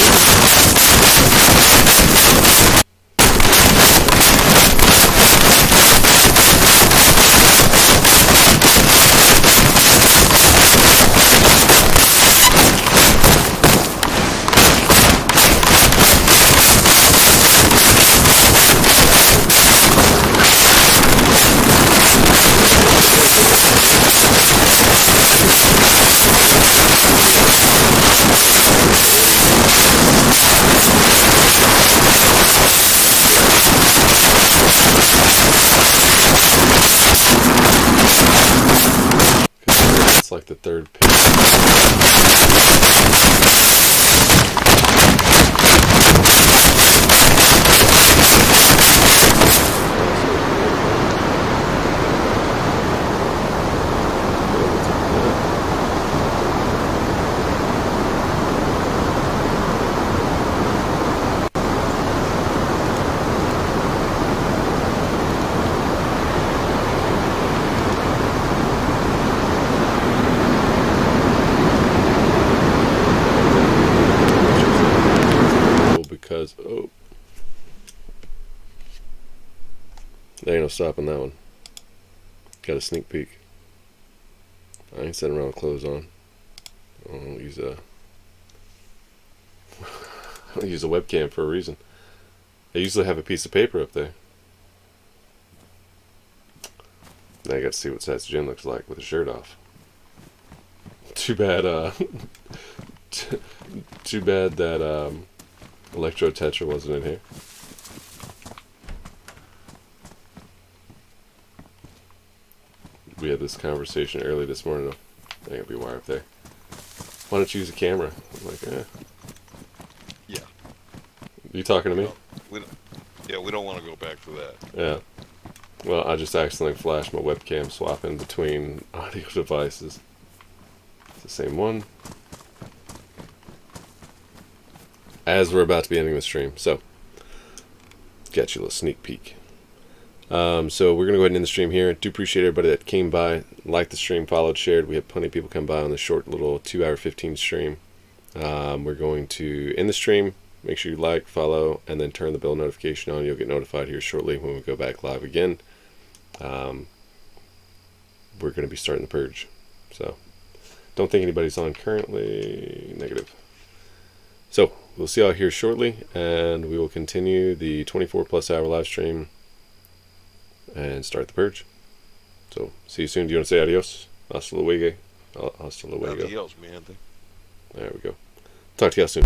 like the third page. Because, oh, there ain't no stopping that one. Got a sneak peek. I ain't sitting around with clothes on. I don't use a I don't use a webcam for a reason. I usually have a piece of paper up there. Now I got to see what Sats Jin looks like with his shirt off. Too bad, too bad that Electro Tetra wasn't in here. We had this conversation early this morning. I think it'll be wire up there. Why don't you use a camera? I'm like, Yeah. You talking to me? We don't want to go back to that. Yeah. Well, I just accidentally flashed my webcam swapping between audio devices. It's the same one. As we're about to be ending the stream, so got you a little sneak peek. So we're gonna go ahead and end the stream here. I do appreciate everybody that came by, liked the stream, followed, shared. We had plenty of people come by on the short little 2-hour 15 stream. We're going to end the stream. Make sure you like, follow, and then turn the bell notification on. You'll get notified here shortly when we go back live again. We're going to be starting the purge. So, don't think anybody's on currently. Negative. So, we'll see y'all here shortly, and we will continue the 24-plus hour live stream and start the purge. So, see you soon. Do you want to say adios? Hasta luego. Hasta luego. Adios, man. There we go. Talk to y'all soon.